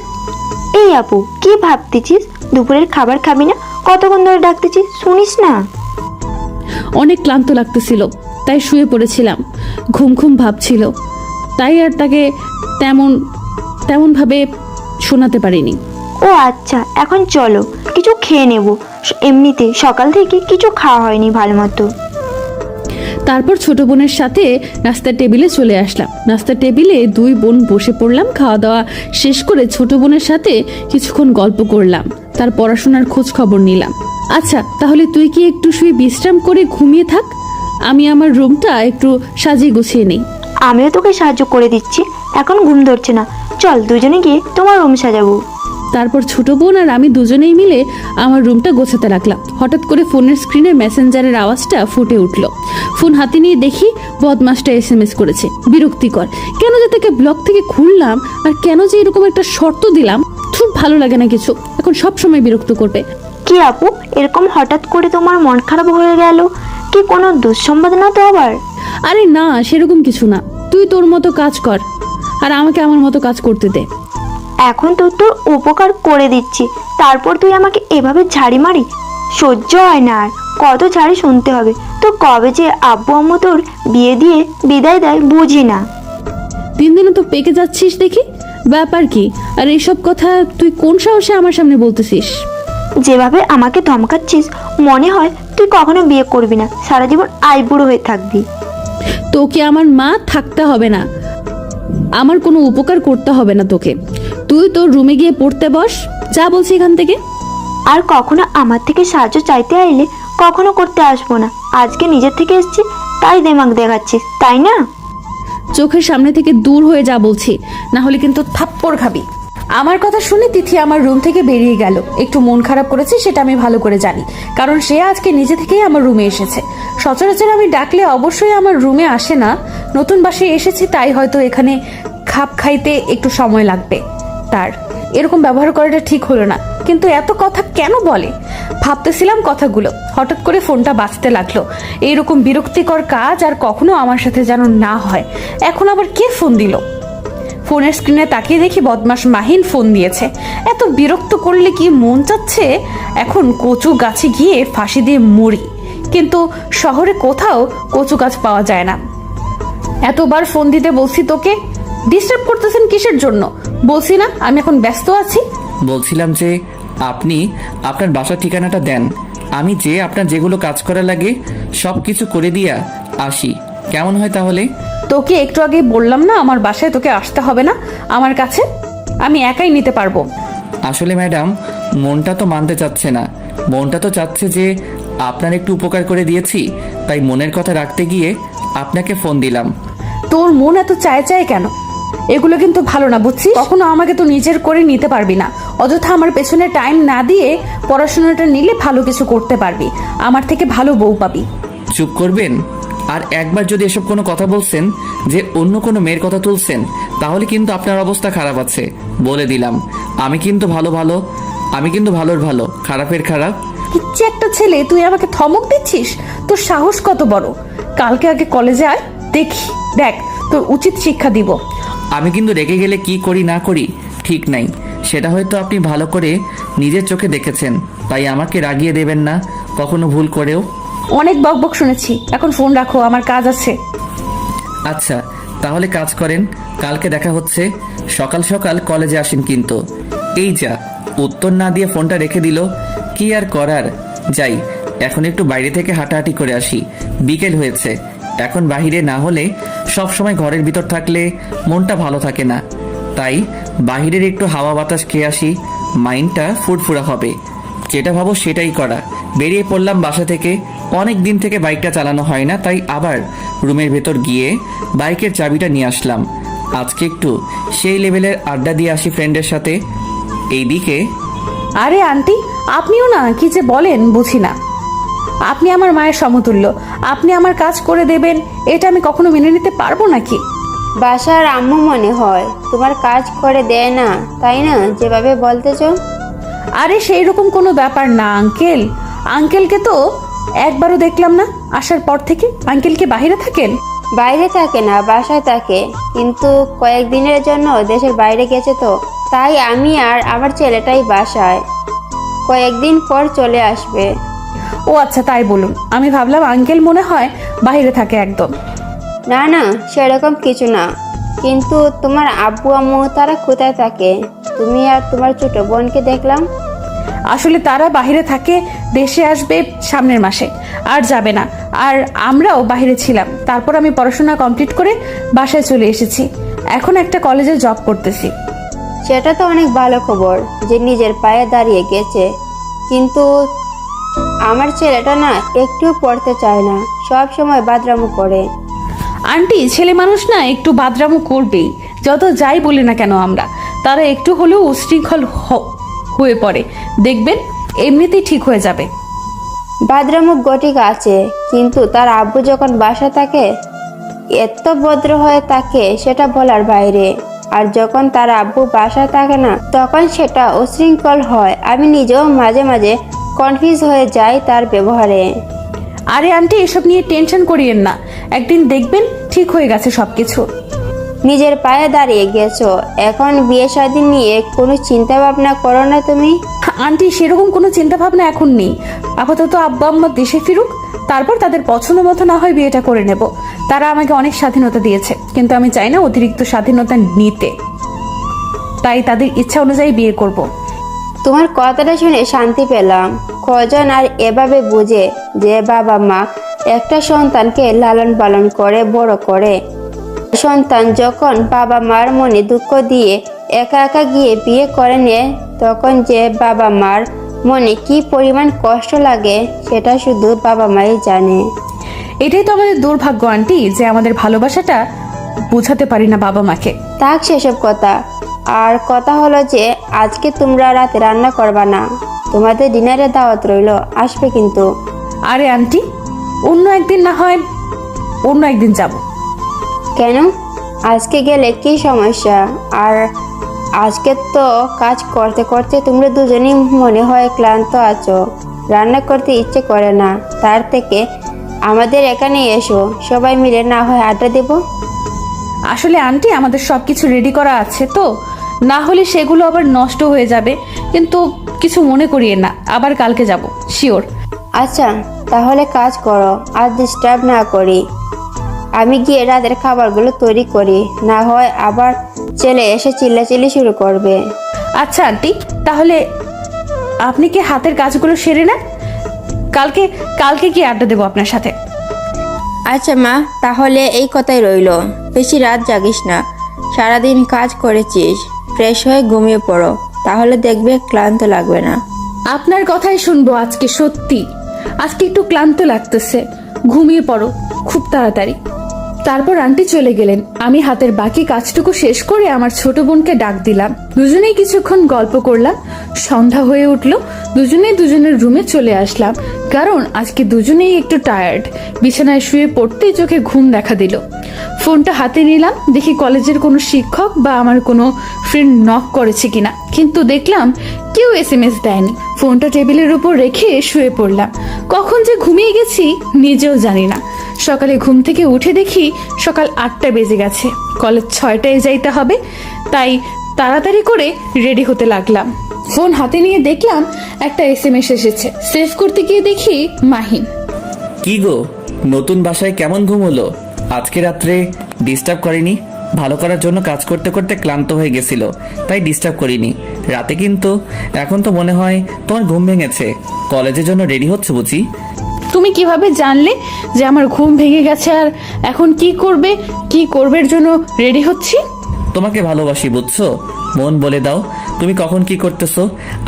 এই আপু, কি ভাবতেছিস? দুপুরের খাবার খাবি না? কতক্ষণ ধরে ডাকতেছিস, শুনিস না? অনেক ক্লান্ত লাগতেছিল, তাই শুয়ে পড়েছিলাম। ঘুম ঘুম ভাবছিল, তাই আর তাকে তেমনভাবে শোনাতে পারিনি। ও আচ্ছা, এখন চলো কিছু খেয়ে নেব। এমনিতে সকাল থেকে কিছু খাওয়া হয়নি ভালো মতো। তারপর ছোট বোনের সাথে নাস্তার টেবিলে চলে আসলাম। নাস্তার টেবিলে 2 বোন বসে পড়লাম। খাওয়া দাওয়া শেষ করে ছোট বোনের সাথে কিছুক্ষণ গল্প করলাম, তার পড়াশোনার খোঁজ খবর নিলাম। আচ্ছা, তাহলে তুই কি একটু শুয়ে বিশ্রাম করে ঘুমিয়ে থাক, আমি আমার রুমটা একটু সাজিয়ে গুছিয়ে নেই। আমিও তোকে সাহায্য করে দিচ্ছি, এখন ঘুম ধরছে না। চল দুজনে গিয়ে তোমার রুম সাজাবো। তারপর ছোট বোন আর আমি দুজনেই মিলে আমার রুমটা গোছাতে লাগলাম। হঠাৎ করে ফোনের স্ক্রিনে মেসেঞ্জারের আওয়াজটা ফুটে উঠল। ফোন হাতে নিয়ে দেখি বদমাসটা SMS করেছে। বিরক্তিকর, কেন যে তাকে ব্লগ থেকে খুললাম আর কেন যে এরকম একটা শর্ত দিলাম, খুব ভালো লাগে না কিছু। এখন সব সময় বিরক্ত করবে। কি আপু, এরকম হঠাৎ করে তোমার মন খারাপ হয়ে গেল? কি কোনো দুঃসংবাদ না তো আবার? আরে না, সেরকম কিছু না। তুই তোর মতো কাজ কর আর আমাকে আমার মতো কাজ করতে দে। এখন তো তোর উপকার করে দিচ্ছি, তারপর তুই আমাকে এভাবে ঝাড়ি মারি? সহ্য হয় না আর। কত ঝাড়ি শুনতে হবে? তো কবে যে আব্বু আম্মু তোর বিয়ে দিয়ে বিদায় দেয় বুঝি না। দিন দিনে তো পেকে যাচ্ছিস দেখি, ব্যাপার কি? আর এইসব কথা তুই কোন সাহসে আমার সামনে বলতেছিস? যেভাবে আমাকে ধমকাচ্ছিস, মনে হয় তুই কখনো বিয়ে করবি না, সারা জীবন আইবুড়ো হয়ে থাকবি। তোকে আমার মা থাকতে হবে না, আমার কোনো উপকার করতে হবে না তোকে। তুই তোর রুমে গিয়ে পড়তে বস, যা বলছি এখান থেকে। আর কখনো আমার থেকে সাহায্য চাইতে আইলে কখনো করতে আসবো না। আজকে নিজের থেকে এসছি তাই দেমাগ দেখাচ্ছিস, তাই না? চোখের সামনে থেকে দূর হয়ে যা বলছি, না হলে কিন্তু থাপ্পড় খাবি। আমার কথা শুনে তিথি আমার রুম থেকে বেরিয়ে গেল। একটু মন খারাপ করেছে সেটা আমি ভালো করে জানি, কারণ সে আজকে নিজে থেকেই আমার রুমে এসেছে। সচরাচর আমি ডাকলে অবশ্যই আমার রুমে আসে না। নতুন বাসায় এসেছি তাই হয়তো এখানে খাপ খাইতে একটু সময় লাগবে তার। এরকম ব্যবহার করাটা ঠিক হলো না, কিন্তু এত কথা কেন বলে? ভাবতেছিলাম কথাগুলো, হঠাৎ করে ফোনটা বাজতে লাগলো। এইরকম বিরক্তিকর কাজ আর কখনো আমার সাথে যেন না হয়। এখন আবার কে ফোন দিল? ফোনের স্ক্রিনে তাকিয়ে দেখি বদমাস মাহিন ফোন দিয়েছে। এত বিরক্ত করলে কি মন চাচ্ছে এখন কচু গাছে গিয়ে ফাঁসি দিয়ে মরি, কিন্তু শহরে কোথাও কচু গাছ পাওয়া যায় না। এতবার ফোন দিতে বলছি তোকে, ডিস্টার্ব করতেছেন কিসের জন্য? বলছি না আমি এখন ব্যস্ত আছি। বলছিলাম যে আপনি আপনার বাসার ঠিকানাটা দেন, আমি যে আপনার যেগুলো কাজ করা লাগে সব কিছু করে দিয়া আসি, কেমন হয় তাহলে? তোকে একটু আগে বললাম না আমার বাসায় তোকে আসতে হবে না, আমার কাছে আমি একাই নিতে পারবো। আসলে ম্যাডাম, মনটা তো মানতে চাচ্ছে না। মনটা তো চাচ্ছে যে আপনার একটু উপকার করে দিয়েছি, তাই মনের কথা রাখতে গিয়ে আপনাকে ফোন দিলাম। তোর মন এত চায় চায় কেন? এগুলো কিন্তু ভালো না, বুঝছিস? কখনো আমাকে তো নিজের করে নিতে পারবি না। অযথা আমার পেছনে টাইম না দিয়ে পড়াশোনাটা নিলে ভালো কিছু করতে পারবি, আমার থেকে ভালো বউ পাবি। চুপ করবেন? আর একবার যদি এসব কোনো কথা বলছেন যে অন্য কোনো মেয়ের কথা তুলছেন, তাহলে কিন্তু আপনার অবস্থা খারাপ আছে, বলে দিলাম। আমি কিন্তু ভালোর ভালো, খারাপের খারাপ। কিচ্ছু একটা ছেলে, তুই আমাকে ধমক দিচ্ছিস? তোর সাহস কত বড়! কালকে আগে কলেজে আয়, দেখ তোর উচিত শিক্ষা দিব। আমি কিন্তু রেগে গেলে কি করি না করি ঠিক নাই, সেটা হয়তো আপনি ভালো করে নিজের চোখে দেখেছেন, তাই আমাকে রাগিয়ে দেবেন না কখনো ভুল করেও। অনেক বকবক শুনেছি, এখন ফোন রাখো, আমার কাজ আছে। আচ্ছা, তাহলে কাজ করেন, কালকে দেখা হচ্ছে। সকাল সকাল কলেজে আসেন কিন্তু। এই যা, উত্তর না দিয়ে ফোনটা রেখে দিল। কি আর করার, যাই এখন একটু বাইরে থেকে হাঁটাহাঁটি করে আসি। বিকেল হয়েছে, এখন বাইরে না হলে সব সময় ঘরের ভিতর থাকলে মনটা ভালো থাকে না, তাই বাইরের একটু হাওয়া বাতাস খেয়ে আসি, মাইন্ডটা ফুরফুরা হবে। যেটা ভাবো সেটাই করা। বেরিয়ে পড়লাম বাসা থেকে। অনেক দিন থেকে বাইকটা চালানো হয় না, তাই আবার রুমের ভেতর গিয়ে বাইকের চাবিটা নিয়ে আসলাম। আজকে একটু সেই লেভেলের আড্ডা দিয়ে আসি ফ্রেন্ডের সাথে। এইদিকে আরে আন্টি, আপনিও না কি যে বলেন বুঝি না। আপনি আমার মায়ের সমতুল্য, আপনি আমার কাজ করে দেবেন, এটা আমি কখনো মেনে নিতে পারবো নাকি? বাসার আম্মু মনে হয় তোমার কাজ করে দেয় না, তাই না যেভাবে বলতেছো? আরে সেই রকম কোনো ব্যাপার না আঙ্কেল। আঙ্কেলকে তো একবারও দেখলাম না আসার পর থেকে। আঙ্কেল কি বাইরে থাকেন? বাইরে থাকে না, বাসায় থাকে, কিন্তু কয়েকদিনের জন্য দেশের বাইরে গেছে, তো তাই আমি আর আমার ছেলেটাই বাসায়। কয়েকদিন পর চলে আসবে। ও আচ্ছা, তাই বলুন। আমি ভাবলাম আঙ্কেল মনে হয় বাইরে থাকে একদম। না না, সেরকম কিছু না। কিন্তু তোমার আব্বু আম্মু তারা কোথায় থাকে? তুমি আর তোমার ছোট বোনকে দেখলাম। আসলে তারা বাইরে থাকে, দেশে আসবে সামনের মাসে, আর যাবে না। আর আমরাও বাইরে ছিলাম, তারপর আমি পড়াশোনা কমপ্লিট করে বাসায় চলে এসেছি। এখন একটা কলেজে জব করতেছি। সেটা তো অনেক ভালো খবর যে নিজের পায়ে দাঁড়িয়ে গেছে, কিন্তু আমার ছেলেটা না একটু পড়তে চায় না, সব সময় বাদরামো করে। আন্টি, ছেলে মানুষ না একটু বাদরামো করবেই, যত যাই বলি না কেন আমরা। তারা একটু হলেও উশৃঙ্খল হয়ে পড়ে, দেখবেন এমনিতেই ঠিক হয়ে যাবে। বাদরামো গটিক আছে, কিন্তু তার আব্বু যখন বাসা থাকে এত ভদ্র হয়ে থাকে সেটা বলার বাইরে। আর যখন তার আব্বু বাসায় থাকে না তখন সেটা উশৃঙ্খল হয়। আমি নিজেও মাঝে মাঝে কনফিউজ হয়ে যাই তার ব্যবহারে। আরে আন্টি, এসব নিয়ে টেনশন করিয়েন না, একদিন দেখবেন ঠিক হয়ে গেছে সবকিছু। নিজের পায়ে দাঁড়িয়ে গেছো, এখন বিয়ে শাদী নিয়ে কোনো চিন্তা ভাবনা করো না তুমি? আন্টি, সেরকম কোনো চিন্তা ভাবনা এখন নেই। আপাতত আব্বা আম্মা দেশে ফিরুক, তারপর তাদের পছন্দ মতো না হয় বিয়েটা করে নেব। তারা আমাকে অনেক স্বাধীনতা দিয়েছে, কিন্তু আমি চাই না অতিরিক্ত স্বাধীনতা নিতে, তাই তাদের ইচ্ছা অনুযায়ী বিয়ে করব। তোমার কথাটা শুনে শান্তি পেলাম। কজন আর এভাবে বুঝে যে বাবা মা একটা সন্তানকে লালন পালন করে বড় করে। সন্তান যখন বাবা মার মনে দুঃখ দিয়ে একা একা গিয়ে বিয়ে করে নেয়, তখন যে বাবা মার মনে কি পরিমাণ কষ্ট লাগে সেটা শুধু বাবা মাই জানে। এটাই তো আমাদের দুর্ভাগ্য আন্টি, যে আমাদের ভালোবাসাটা বোঝাতে পারি না বাবা মাকে। থাক সেসব কথা। আর কথা হলো যে আজকে তোমরা রাতে রান্না করবা না, তোমাদের ডিনারে দাওয়াত রইলো, আসবে কিন্তু। আরে আন্টি, অন্য একদিন না হয় অন্য একদিন যাব। কেন? আজকে গেলে কি সমস্যা? আর আজকে তো কাজ করতে করতে তোমরা দুজনেই মনে হয় ক্লান্ত আছো, রান্না করতে ইচ্ছে করে না। তার থেকে আমাদের এখানে এসো, সবাই মিলে না হয় আড্ডা দেব। আসলে আন্টি, আমাদের সবকিছু রেডি করা আছে তো, না হলে সেগুলো আবার নষ্ট হয়ে যাবে। কিন্তু কিছু মনে করিয়ে না, আবার কালকে যাব শিওর। আচ্ছা তাহলে কাজ করো, আর ডিস্টার্ব না করি। আমি গিয়ে রাতের খাবারগুলো তৈরি করি, না হয় আবার ছেলে এসে চিল্লাচিল্লি শুরু করবে। আচ্ছা আন্টি, তাহলে আপনি কি হাতের কাজগুলো সেরে নেন, কালকে কালকে কি আড্ডা দেবো আপনার সাথে। আচ্ছা মা, তাহলে এই কথাই রইলো। বেশি রাত জাগিস না, সারাদিন কাজ করেছিস, ফ্রেশ হয়ে ঘুমিয়ে পড়ো, তাহলে দেখবে ক্লান্ত লাগবে না। আপনার কথাই শুনবো আজকে। সত্যি আজকে একটু ক্লান্ত লাগতেছে, ঘুমিয়ে পড়ো খুব তাড়াতাড়ি। তারপর আন্টি চলে গেলেন। আমি হাতের বাকি কাজটুকু শেষ করে আমার ছোট বোনকে ডাক দিলাম। দুজনেই কিছুক্ষণ গল্প করলাম। সন্ধ্যা হয়ে উঠলো, দুজনেই দুজনের রুমে চলে আসলাম, কারণ আজকে দুজনেই একটু টায়ার্ড। বিছানায় শুয়ে পড়তেই চোখে ঘুম দেখা দিল। ফোনটা হাতে নিলাম, দেখি কলেজের কোনো শিক্ষক বা আমার কোনো ফ্রেন্ড নক করেছে কিনা, কিন্তু দেখলাম কেউ SMS দেয়নি। ফোনটা টেবিলের উপর রেখে শুয়ে পড়লাম। কখন যে ঘুমিয়ে গেছি নিজেও জানি না। সকালে ঘুম থেকে উঠে দেখি সকাল 8টা বেজে গেছে, কলেজ 6টায় যাইতে হবে, তাই তাড়াতাড়ি করে রেডি হতে লাগলাম। ফোন হাতে নিয়ে দেখলাম একটা SMS এসেছে। সেভ করতে গিয়ে দেখি মাহিন। কি গো, নতুন বাসায় কেমন ঘুম হলো? আজকে রাত্রে ডিস্টার্ব করিনি, ভালো করার জন্য কাজ করতে করতে ক্লান্ত হয়ে গেছিল, তাই ডিস্টার্ব করিনি রাতে। কিন্তু এখন তো মনে হয় তোমার ঘুম ভেঙেছে, কলেজের জন্য রেডি হচ্ছে বুঝি? তুমি কিভাবে জানলে যে আমার ঘুম ভেঙে গেছে আর এখন কি করবের জন্য রেডি হচ্ছি? তোমাকে ভালোবাসি বুঝছো, মন বলে দাও তুমি কখন কি করতেছো।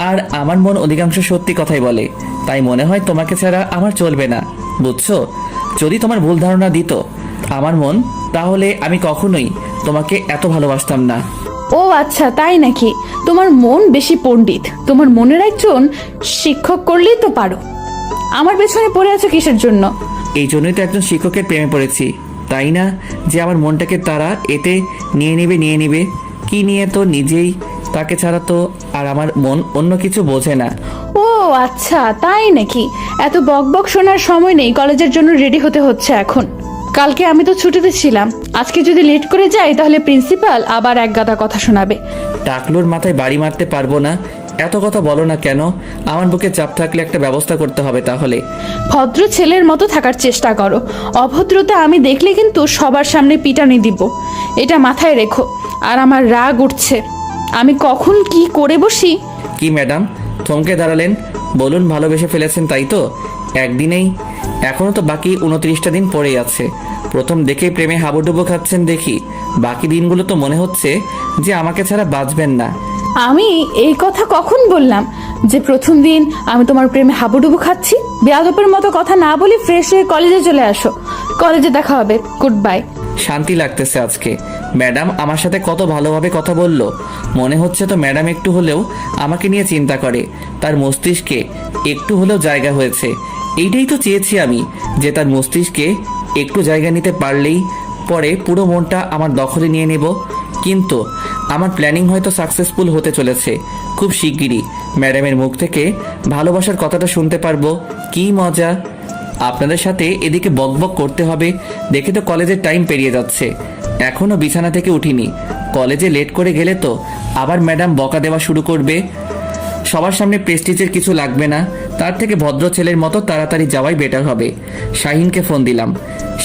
আর আমার মন অধিকাংশ সত্যি কথাই বলে, তাই মনে হয় তোমাকে ছাড়া আমার চলবে না বুঝছো। যদি তোমার ভুল ধারণা দিত আমার মন, তাহলে আমি কখনোই তোমাকে এত ভালোবাসতাম না। ও আচ্ছা, তাই নাকি? তোমার মন বেশি পণ্ডিত, তোমার মনের একজন শিক্ষক করলেই তো পারো। আমার পেছনে পড়ে আছো কিসের জন্য? এই জন্যই তো একজন শিক্ষকের প্রেমে পড়েছি, তাই না? যে আমার মনটাকে তারা এতে নিয়ে নেবে কি নিয়ে তো নিজেই তাকে ছাড়া তো আর আমার মন অন্য কিছু বোঝে না। ও আচ্ছা, তাই নাকি? এত বকবক শোনার সময় নেই, কলেজের জন্য রেডি হতে হচ্ছে এখন। কালকে আমি তো ছুটিতে ছিলাম, আজকে যদি লেট করে যাই তাহলে প্রিন্সিপাল আবার এক গাদা কথা শোনাবে। টাকলুর মাথায় বাড়ি মারতে পারবো না, এত কথা বলো না কেন? আমার বুকে চাপ থাকলে একটা ব্যবস্থা করতে হবে তাহলে। ভদ্র ছেলের মতো থাকার চেষ্টা করো, অভদ্রতা আমি দেখলে কিন্তু সবার সামনে পিটানি দিব, এটা মাথায় রেখো। আর আমার রাগ উঠছে, আমি কখন কি করে বসি। কি ম্যাডাম থমকে দাঁড়ালেন? বলুন, ভালোবেসে ফেলেছেন তাই তো? একদিনেই? এখনো তো বাকি 29টা দিন পড়েই আছে। প্রথম দেখেই প্রেমে হাবুডুবু খাচ্ছেন দেখি, বাকি দিনগুলো তো মনে হচ্ছে যে আমাকে ছাড়া বাঁচবেন না। আমি এই কথা কখন বললাম যে প্রথম দিন আমি তোমার প্রেমে হাবুডুবু খাচ্ছি? বেয়াদবের মতো কথা না বলে ফ্রেশ হয়ে কলেজে চলে আসো, কলেজে দেখা হবে। Good bye. শান্তি লাগতেছে আজকে। ম্যাডাম আমার সাথে কত ভালোভাবে কথা বলল, মনে হচ্ছে তো ম্যাডাম একটু হলেও আমাকে নিয়ে চিন্তা করে, তার মস্তিষ্কে একটু হলেও জায়গা হয়েছে। এইটাই তো চেয়েছি আমি, যে তার মস্তিষ্কে একটু জায়গা নিতে পারলেই পরে পুরো মনটা আমার দখলে নিয়ে নেব। কিন্তু আমার প্ল্যানিং হয়তো সাকসেসফুল হতে চলেছে। খুব শিগগিরই ম্যাডামের মুখ থেকে ভালোবাসার কথাটা শুনতে পারবো। কি মজা! আপনাদের সাথে এদিকে বকবক করতে হবে দেখে তো কলেজের টাইম পেরিয়ে যাচ্ছে, এখনো বিছানা থেকে উঠিনি। কলেজে লেট করে গেলে তো আবার ম্যাডাম বকা দেওয়া শুরু করবে। সবার সামনে প্রেস্টিজের কিছু লাগবে না, তার থেকে ভদ্র ছেলের মতো তাড়াতাড়ি যাওয়াই বেটার হবে। শাহিনকে ফোন দিলাম।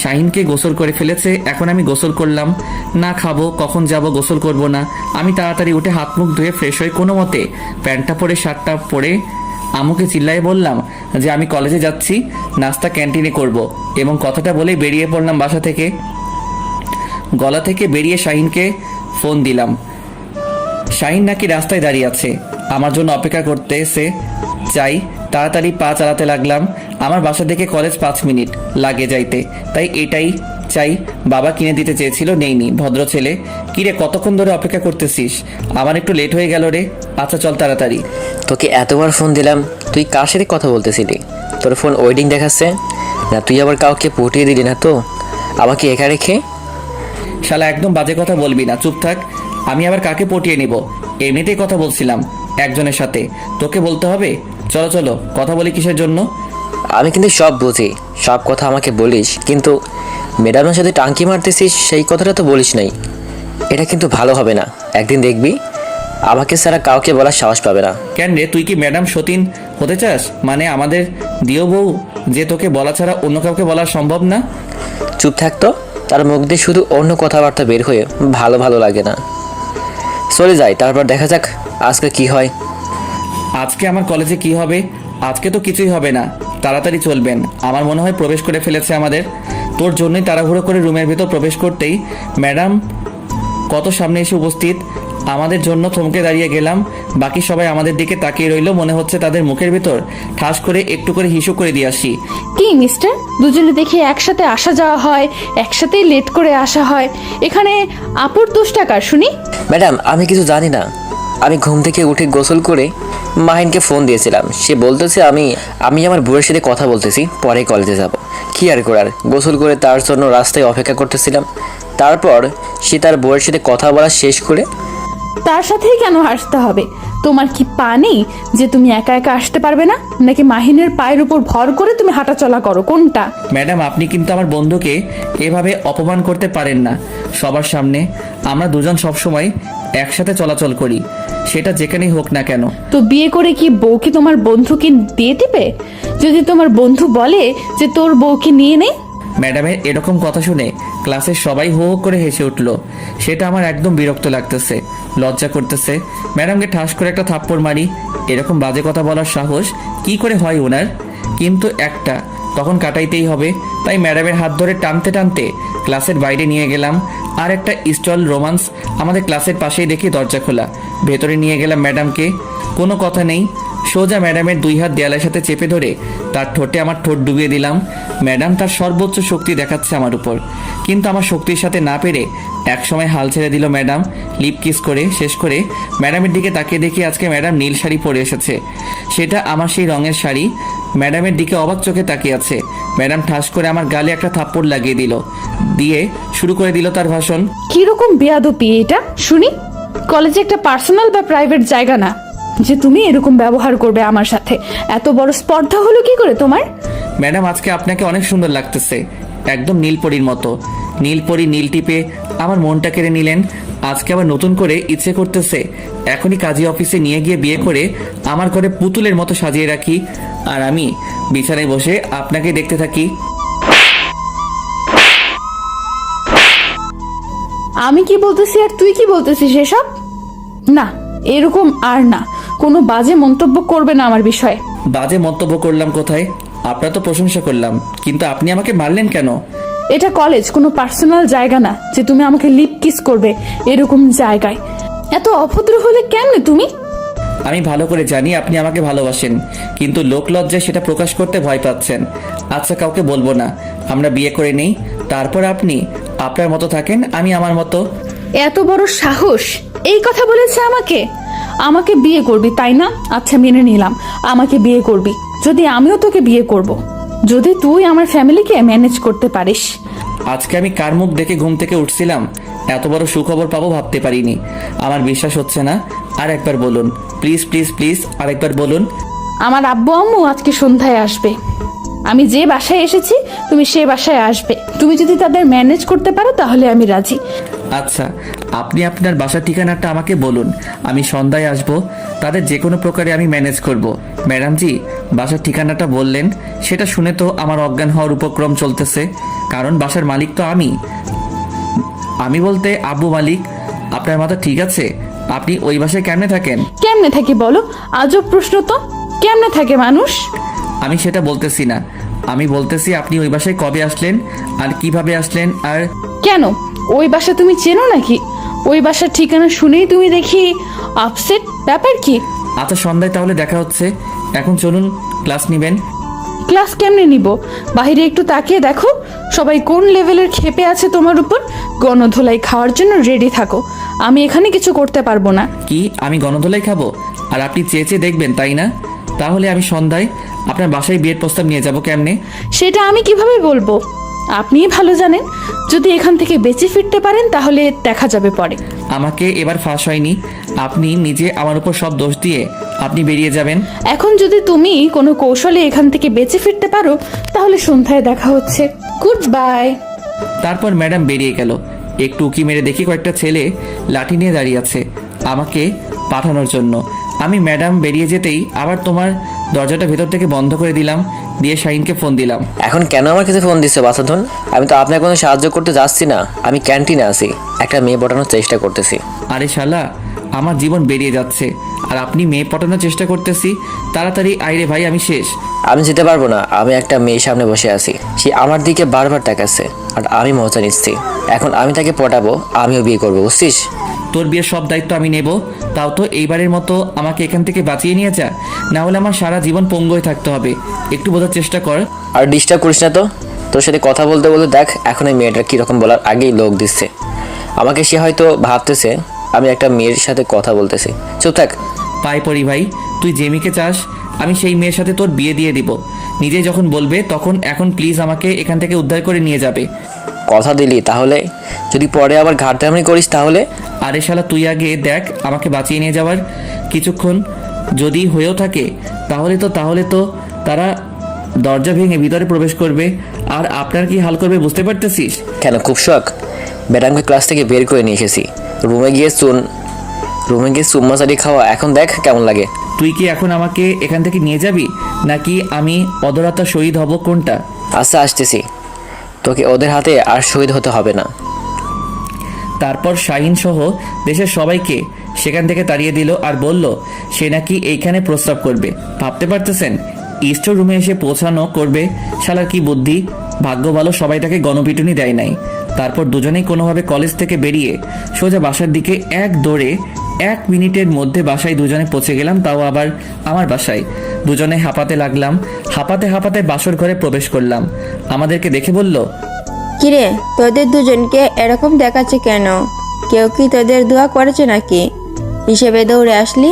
শাহিনকে গোসল করে ফেলেছে, এখন আমি গোসল করলাম না। খাবো কখন যাব, গোসল করব না। আমি তাড়াতাড়ি উঠে হাত মুখ ধুয়ে ফ্রেশ হয়ে কোনো মতে প্যান্টটা পরে শার্টটা পরে আম্মুকে চিল্লায় বললাম যে আমি কলেজে যাচ্ছি, নাস্তা ক্যান্টিনে করব, এবং কথাটা বলেই বেরিয়ে পড়লাম বাসা থেকে। গলা থেকে বেরিয়ে শাহিনকে ফোন দিলাম। শাহিন নাকি রাস্তায় দাঁড়িয়ে আছে, আমার জন্য অপেক্ষা করতে এসে চাই। তাড়াতাড়ি পা চালাতে লাগলাম। আমার বাসা থেকে কলেজ 5 মিনিট লাগে যাইতে, তাই এটাই চাই। বাবা কিনে দিতে চেয়েছিল, নেইনি। ভদ্র ছেলে। কিরে, কতক্ষণ ধরে অপেক্ষা করতেছিস? আমার একটু লেট হয়ে গেল রে। আচ্ছা চল তাড়াতাড়ি। তোকে এতবার ফোন দিলাম, তুই কার সাথে কথা বলতেছিলি? তোর ফোন ওয়েডিং দেখাচ্ছে না? তুই আবার কাউকে পটিয়ে দিলি না তো আমাকে একা রেখে? শালা একদম বাজে কথা বলবি না, চুপ থাক। আমি আবার কাকে পটিয়ে নিব? এমনিতেই কথা বলছিলাম একজনের সাথে, তোকে বলতে হবে? চলো চলো, কথা বলি কিসের জন্য? আমি কিন্তু সব বুঝি, সব কথা আমাকে বলিস, কিন্তু ম্যাডামের সাথে টাঙ্কি মারতেছিস সেই কথাটা তো বলিস নাই। এটা কিন্তু ভালো হবে না। একদিন দেখবি আমাকে ছাড়া কাউকে বলার সাহস পাবে না। কেন রে, তুই কি ম্যাডাম সতীন হতে চাস? মানে আমাদের দিও বউ, যে তোকে বলা ছাড়া অন্য কাউকে বলা সম্ভব না? চুপ থাকতো, তার মুখ দিয়ে শুধু অন্য কথাবার্তা বের হয়ে ভালো ভালো লাগে না। চলে যাই, তারপর দেখা যাক আজকে কি হয়। আজকে আমার কলেজে কি হবে? আজকে তো কিছুই হবে না, তাড়াতাড়ি চলবেন। আমার মনে হয় প্রবেশ করে ফেলেছে আমাদের। তোর জন্যই তাড়াহুড়ো করে রুমের ভেতর প্রবেশ করতেই ম্যাডাম কত সামনে এসে উপস্থিত। আমাদের জন্য থমকে দাঁড়িয়ে গেলাম। বাকি সবাই আমাদের দিকে তাকিয়ে রইল, মনে হচ্ছে তাদের মুখের ভেতর ঠাস করে একটু করে হিসু করে দিয়ে আসি। কি মিস্টার, দুজনে দেখে একসাথে আসা যাওয়া হয়, একসাথেই লেট করে আসা হয়, এখানে আপুর দোষ টাকার শুনি? ম্যাডাম আমি কিছু জানি না। আমি ঘুম থেকে উঠে গোসল করে মাহিনকে ফোন দিয়েছিলাম, সে বলতেছে আমি আমার বউয়ের সাথে কথা বলতেছি, পরে কলেজে যাব। কি আর করার, গোসল করে তার জন্য রাস্তায় অপেক্ষা করতেছিলাম। তারপর সে তার বউয়ের সাথে কথা বলা শেষ করে। তার সাথেই কেন আসতে হবে? তোমার কি পা নেই যে তুমি একা একা আসতে পারবে না? নাকি মাহিনের পায়ের উপর ভর করে তুমি হাঁটাচলা করো? কোনটা? ম্যাডাম আপনি কিন্তু আমার বন্ধুকে এভাবে অপমান করতে পারেন না সবার সামনে। আমরা দুজন সবসময় একসাথে চলাচল করি, সেটা যেখানেই হোক না কেন। তো বিয়ে করে কি বউ কি তোমার বন্ধুকে দিয়ে দিবে? যদি তোমার বন্ধু বলে যে তোর বউকে নিয়ে নেই? ম্যাডামের এরকম কথা শুনে ক্লাসের সবাই হো হো করে হেসে উঠল। সেটা আমার একদম বিরক্ত লাগতেছে, লজ্জা করতেছে। ম্যাডামকে ঠাস করে একটা থাপ্পড় মারি। এরকম বাজে কথা বলার সাহস কি করে হয় ওনার? কিন্তু একটা তখন কাটাইতেই হবে, তাই ম্যাডামের হাত ধরে টানতে টানতে ক্লাসের বাইরে নিয়ে গেলাম। আর একটা স্টল রোমান্স আমাদের ক্লাসের পাশেই দেখি দরজা খোলা। ভেতরে নিয়ে গেলাম ম্যাডামকে। কোনো কথা নেই, সোজা ম্যাডামের 2 হাত দেয়ালের সাথে চেপে ধরে তার ঠোঁটে আমার ঠোঁট ডুবিয়ে দিলাম। ম্যাডাম তার সর্বোচ্চ শক্তি দেখাচ্ছে আমার উপর, কিন্তু আমার শক্তির সাথে না পেরে একসময় হাল ছেড়ে দিল ম্যাডাম। লিপ কিস করে শেষ করে ম্যাডামের দিকে তাকিয়ে দেখি আজকে ম্যাডাম নীল শাড়ি পরে এসেছে, সেটা আমার সেই রঙের শাড়ি। ম্যাডামের দিকে অবাক চোখে তাকিয়ে আছে। ম্যাডাম ঠাস করে আমার গালে একটা থাপ্পড় লাগিয়ে দিল, দিয়ে শুরু করে দিল তার ভাষণ। কিরকম বেয়াদবি এটা শুনি? কলেজে একটা পার্সোনাল বা প্রাইভেট জায়গা না যে তুমি এরকম ব্যবহার করবে আমার সাথে। এত বড় স্পর্ধা হলো কি করে তোমার? ম্যাডাম, আজকে আপনাকে অনেক সুন্দর লাগতেছে, একদম নীলপরীর মতো। নীলপরী নীল টিপে আমার মনটা কেড়ে নিলেন। আজকে আবার নতুন করে ইচ্ছে করতেছে এখনই কাজী অফিসে নিয়ে গিয়ে বিয়ে করে আমার ঘরে পুতুলের মতো সাজিয়ে রাখি, আর আমি বিছানায় বসে আপনাকে দেখতে থাকি। আমি কি বলতেছি আর তুই কি বলতেছিস এসব? না, এরকম আর না, কোনো বাজে মন্তব্য করবে না আমার বিষয়ে। বাজে মন্তব্য করলাম কোথায়? আপনার তো প্রশংসা করলাম, কিন্তু আপনি আমাকে মারলেন কেন? এটা কলেজ, কোনো পার্সোনাল জায়গা না যে তুমি আমাকে লিপ কিস করবে এরকম জায়গায়। এত অভদ্র হলে কেমনে তুমি? আমি ভালো করে জানি আপনি আমাকে ভালোবাসেন, কিন্তু লোক লজ্জায় সেটা প্রকাশ করতে ভয় পাচ্ছেন। আচ্ছা, কাউকে বলবো না, আমরা বিয়ে করে নেই, তারপর আপনি আপনার মতো থাকেন, আমি আমার মতো। এত বড় সাহস! এই কথা বলেছে আমাকে? আমাকে বিয়ে করবি তাই না? আচ্ছা, মেনে নিলাম আমাকে বিয়ে করবি। যদি আমিও তোকে বিয়ে করব, যদি তুই আমার ফ্যামিলিকে ম্যানেজ করতে পারিস। আজকে আমি কার মুখ দেখে ঘুম থেকে উঠছিলাম, এত বড় সুখবর পাবো ভাবতে পারিনি। আমার বিশ্বাস হচ্ছে না, আর একবার বলুন প্লিজ প্লিজ প্লিজ, আর একবার বলুন। আমার আব্বু আম্মু আজকে সন্ধ্যায় আসবে। আমি যে বাসায় এসেছি তুমি সে বাসায় আসবে। তুমি যদি তাদের ম্যানেজ করতে পারো তাহলে আমি রাজি। আচ্ছা, আপনি আপনার বাসার ঠিকানাটা আমাকে বলুন, আমি সন্ধ্যায় আসব, তাদের যে কোনো প্রকারে আমি ম্যানেজ করব। ম্যাডাম জি, বাসার ঠিকানাটা বললেন, সেটা শুনে তো আমার অজ্ঞান হওয়ার উপক্রম চলতেছে, কারণ বাসার মালিক তো আমি বলতে আব্বু মালিক। আপনার মাথা ঠিক আছে? আপনি ওই বাসায় কেমনে থাকেন? কেমনে থাকে বলো? আজব প্রশ্ন তো। কেমনে থাকে মানুষ? আমি সেটা বলতেছি না, আমি বলতেছি আপনি ওই বাসায় কবে আসলেন আর কিভাবে আসলেন। আর কেন, ওই বাসা তুমি চেনো নাকি? ওই বাসার ঠিকানা শুনেই তুমি দেখি আপসেট, ব্যাপার কি? আচ্ছা, সন্ধ্যায় তাহলে দেখা হচ্ছে, এখন চলুন ক্লাস নেবেন। ক্লাস কেমনে নিব? বাইরে একটু তাকিয়ে দেখো সবাই কোন লেভেলের ক্ষেপে আছে তোমার উপর। গণধোলাই খাওয়ার জন্য রেডি থাকো, আমি এখানে কিছু করতে পারবো না। কি আমি গণধোলাই খাবো আর আপনি চেয়ে চেয়ে দেখবেন, তাই না? তাহলে আমি সন্ধ্যায় আপনার বাসায় বিয়ের প্রস্তাব নিয়ে যাব কেমনে? সেটা আমি কিভাবে বলবো? আপনিই ভালো জানেন। যদি এখান থেকে বেঁচে ফিরতে পারেন তাহলে দেখা যাবে পরে। আমাকে এবার ফাঁস হয়নি, আপনি নিজে আমার উপর সব দোষ দিয়ে আপনি বেরিয়ে যাবেন। এখন যদি তুমি কোনো কৌশলে এখান থেকে বেঁচে ফিরতে পারো তাহলে সন্ধ্যায় দেখা হচ্ছে। Good bye. তারপর ম্যাডাম বেরিয়ে গেল। একটু উকি মেরে দেখি কয়েকটা ছেলে লাঠি নিয়ে দাঁড়িয়ে আছে আমাকে পাঠানোর জন্য। আমি ম্যাডাম বেরিয়ে যেতেই আবার তোমার দরজাটা ভেতর থেকে বন্ধ করে দিলাম, দিয়ে শাহিনকে ফোন দিলাম। এখন কেন আমার কাছে ফোন দিচ্ছে বাসাধন? আমি তো আপনার কোনো সাহায্য করতে যাচ্ছি না, আমি ক্যান্টিনে আছি, একটা মেয়ে পটানোর চেষ্টা করতেছি। আরে শালা, আমার জীবন বেরিয়ে যাচ্ছে আর আপনি মেয়ে পটানোর চেষ্টা করতেছি? তাড়াতাড়ি আইরে ভাই, আমি শেষ। আমি যেতে পারবো না, আমি একটা মেয়ের সামনে বসে আছি, সে আমার দিকে বারবার তাকাচ্ছে আর আমি মজা নিচ্ছি। এখন আমি তাকে পটাবো, আমিও বিয়ে করবো, বুঝছিস? তোর বিয়ের সব দায়িত্ব আমি নেব, তাও তো এইবারের মতো আমাকে এখান থেকে বাঁচিয়ে নিয়ে যা, না হলে আমার সারা জীবন পঙ্গু হয়ে থাকতে হবে। একটু বোঝার চেষ্টা কর। আর ডিস্টার্ব করিস না তো। তোর সাথে কথা বলতে বলতে দেখ এখন এই মেয়েটার কীরকম বলার আগেই লোক দিচ্ছে আমাকে। সে হয়তো ভাবতেছে আমি একটা মেয়ের সাথে কথা বলতেছি। চুপ থাক। পায়ে পড়ি ভাই, তুই যে মেয়েকে চাস আমি সেই মেয়ের সাথে তোর বিয়ে দিয়ে দিব। নিজে যখন বলবে তখন, এখন প্লিজ আমাকে এখান থেকে উদ্ধার করে নিয়ে যাবে। কথা দিলি, তাহলে যদি পরে আবার ঘাটতামনি করিস তাহলে? আরে শালা, তুই আগে দেখ আমাকে বাঁচিয়ে নিয়ে যাওয়ার কিছুক্ষণ যদি হয়েও থাকে তাহলে তো তারা দরজা ভেঙে ভিতরে প্রবেশ করবে, আর আপনার কি হাল করবে বুঝতে পারতেছিস? কেন, খুব শখ? ম্যাডামকে ক্লাস থেকে বের করে নিয়ে এসেছি, রুমে গিয়ে চুম্মাচারি খাওয়া, এখন দেখ কেমন লাগে। তুই কি এখন আমাকে এখান থেকে নিয়ে যাবি, নাকি আমি অদরাতা শহীদ হব, কোনটা? আচ্ছা, আসতেছি, তোকে ওদের হাতে আর শহীদ হতে হবে না। তারপর শাহিন সহ দেশের সবাইকে সেখান থেকে তাড়িয়ে দিল আর বলল সে নাকি এইখানে প্রস্তাব করবে। ভাবতে পারতেছেন স্টোর রুমে এসে পৌঁছানো করবে? শালার কি বুদ্ধি! ভাগ্য ভালো সবাই তাকে গণপিটুনি দেয় নাই। তারপর দুজনেই কোনোভাবে কলেজ থেকে বেরিয়ে সোজা বাসার দিকে এক দৌড়ে 1 মিনিটের মধ্যে বাসায় দুজনে পৌঁছে গেলাম, তাও আবার আমার বাসায়। দুজনে হাঁপাতে লাগলাম, হাঁপাতে হাঁপাতে বাসর ঘরে প্রবেশ করলাম। আমাদেরকে দেখে বলল, কিরে, তোদের দুজনকে এরকম দেখাচ্ছে কেন? কেউ কি তোদের দোয়া করেছে নাকি হিসেবে দৌড়ে আসলি?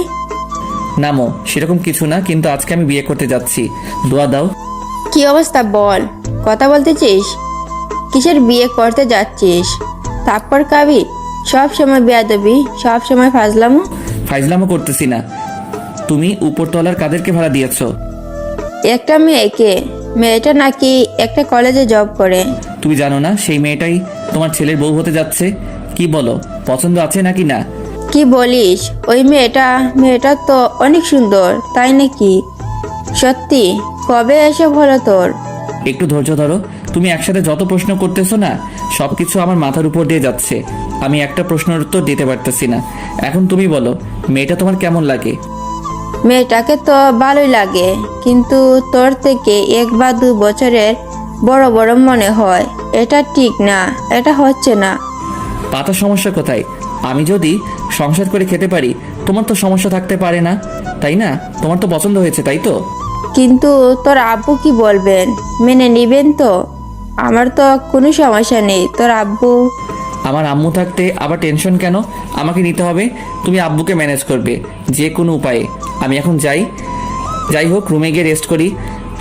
নামো, সেরকম কিছু না, কিন্তু আজকে আমি বিয়ে করতে যাচ্ছি, দোয়া দাও। কি অবস্থা বল, কথা বলতেছিস? কিসের বিয়ে করতে যাচ্ছিস? থাপ্পড় খাবি? সব সময় বেয়াদবি, সব সময় ফাজলামো। ফাইজলামও করতেছি না। তুমি উপরতলার কাদেরকে ভাড়া দিয়েছো? একটা মেয়েকে, মেয়েটা নাকি একটা কলেজে জব করে। তুমি জানো না সেই মেয়েটাই তোমার ছেলের বউ হতে যাচ্ছে? কি বলো, পছন্দ আছে নাকি না? কি বলিস? ওই মেয়েটা তো অনেক সুন্দর, তাই নাকি? সত্যি? কবে এসব হলো তোর? একটু ধৈর্য ধরো। তুমি একসাথে যত প্রশ্ন করতেছো না, সবকিছু আমার মাথার উপর দিয়ে যাচ্ছে। আমি একটা প্রশ্নের উত্তর দিতে পারতেছি না। এখন তুমি বলো, মেয়েটা তোমার কেমন লাগে? মেয়েটাকে তো ভালোই লাগে, কিন্তু তোর থেকে 1 বা 2 বছরের বড় বড় মনে হয়। এটা ঠিক না, এটা হচ্ছে না। পাতার সমস্যা কোথায়? আমি যদি সংসার করে খেতে পারি, তোমার তো সমস্যা থাকতে পারে না, তাই না? তোমার তো পছন্দ হয়েছে, তাই তো? কিন্তু তোর আব্বু কি বলবেন? মেনে নিবেন তো? আমার তো কোনো সমস্যা নেই, তোর আব্বু। আমার আম্মু থাকতে আবার টেনশন কেন? আমাকে নিতে হবে। তুমি আব্বুকে ম্যানেজ করবে যে কোনো উপায়ে। আমি এখন যাই হোক, রুমে গিয়ে রেস্ট করি।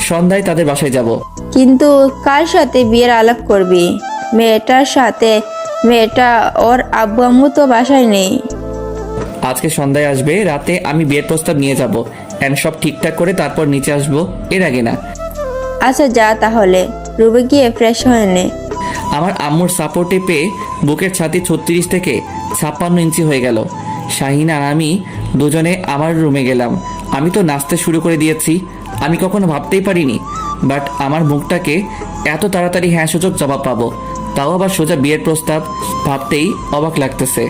সন্ধ্যায় তাদের বাসায় যাব। কিন্তু কার সাথে বিয়ের আলাপ করবি? মেয়েটার সাথে? মেয়েটা ওর আব্বু আম্মু তো বাসায় নেই। আজকে সন্ধ্যায় আসবে, রাতে আমি বিয়ের প্রস্তাব নিয়ে যাব অ্যান্ড সব ঠিকঠাক করে তারপর নিচে আসবো, এর আগে না। আচ্ছা যা তাহলে, রুমে গিয়ে ফ্রেশ হয়ে নে। আমার আম্মুর সাপোর্টে পেয়ে বুকের ছাতি 36 থেকে 56 ইঞ্চি হয়ে গেল। শাহিন আর আমি দুজনে আমার রুমে গেলাম। আমি তো নাচতে শুরু করে দিয়েছি। আমি কখনো ভাবতেই পারিনি, বাট আমার মুখটাকে এত তাড়াতাড়ি হ্যাঁ সূচক জবাব পাবো, তাও আবার সোজা বিয়ের প্রস্তাব। ভাবতেই অবাক লাগতেছে।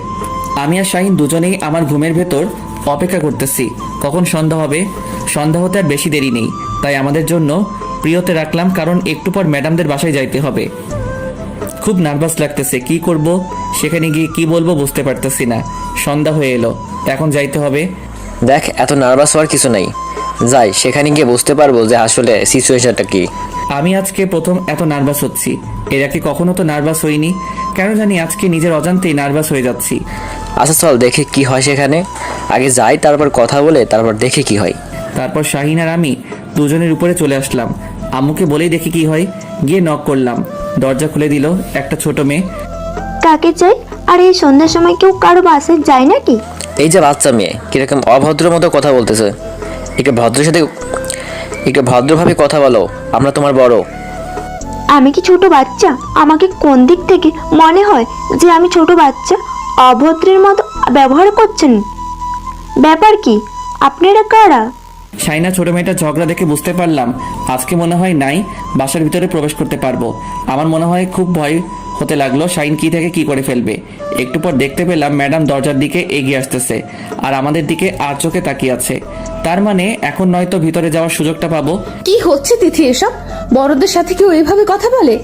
আমি আর শাহিন দুজনেই আমার ঘুমের ভেতর অপেক্ষা করতেছি কখন সন্ধ্যা হবে। সন্ধ্যা হতে আর বেশি দেরি নেই, তাই আমাদের জন্য প্রিয়তে রাখলাম, কারণ একটু পর ম্যাডামদের বাসায় যাইতে হবে। খুব নার্ভাস লাগতেছে, কি করব, সেখানে গিয়ে কি বলবো বুঝতে পারতেছি না। সন্ধ্যা হয়ে এলো, এখন যাইতে হবে। দেখ, এত নার্ভাস হওয়ার কিছু নেই। যাই, সেখানে গিয়ে বুঝতে পারবো যে আসলে সিচুয়েশনটা কি। আমি আজকে প্রথম এত নার্ভাস হচ্ছি। এর আগে কখনো তো নার্ভাস হইনি, কেন জানি আজকে নিজের অজান্তেই নার্ভাস হয়ে যাচ্ছি। আচ্ছা চল দেখে কি হয় সেখানে। আগে যাই, তারপর কথা বলে তারপর দেখে কি হয়। তারপর শাহিন আর আমি দুজনের উপরে চলে আসলাম। আম্মুকে বলেই দেখি কি হয়। গিয়ে নক করলাম, দরজা খুলে দিল একটা ছোট মেয়ে। কাকে চাই? আর এই সন্ধ্যার সময় কেউ কারো বাসায় যায় নাকি? এই যে বাচ্চা মেয়ে কিরকম অভদ্র মতো কথা বলতেছে। একটু ভদ্রভাবে কথা বলো, আমরা তোমার বড়। আমি কি ছোট বাচ্চা? আমাকে কোন দিক থেকে মনে হয় যে আমি ছোট বাচ্চা? অভদ্রের মতো ব্যবহার করছেন। ব্যাপার কি? আপনারা কারা? শাইনা ছোট মেয়েটা ঝগড়া দেখে বুঝতে পারলাম আজকে মনে হয় নাই বাসার ভিতরে প্রবেশ করতে পারবো। আমার মনে হয় খুব ভয় হতে লাগলো শাইন কি থেকে কি করে ফেলবে। একটু পর দেখতে পেলাম ম্যাডাম দরজার দিকে এগিয়ে আসতেছে আর আমাদের দিকে আর চোখে তাকিয়ে আছে। তার মানে এখন নয়তো ভিতরে যাওয়ার সুযোগটা পাবো। কি হচ্ছে তিথি এসব? বড়দের সাথে কেউ এইভাবে কথা বলে?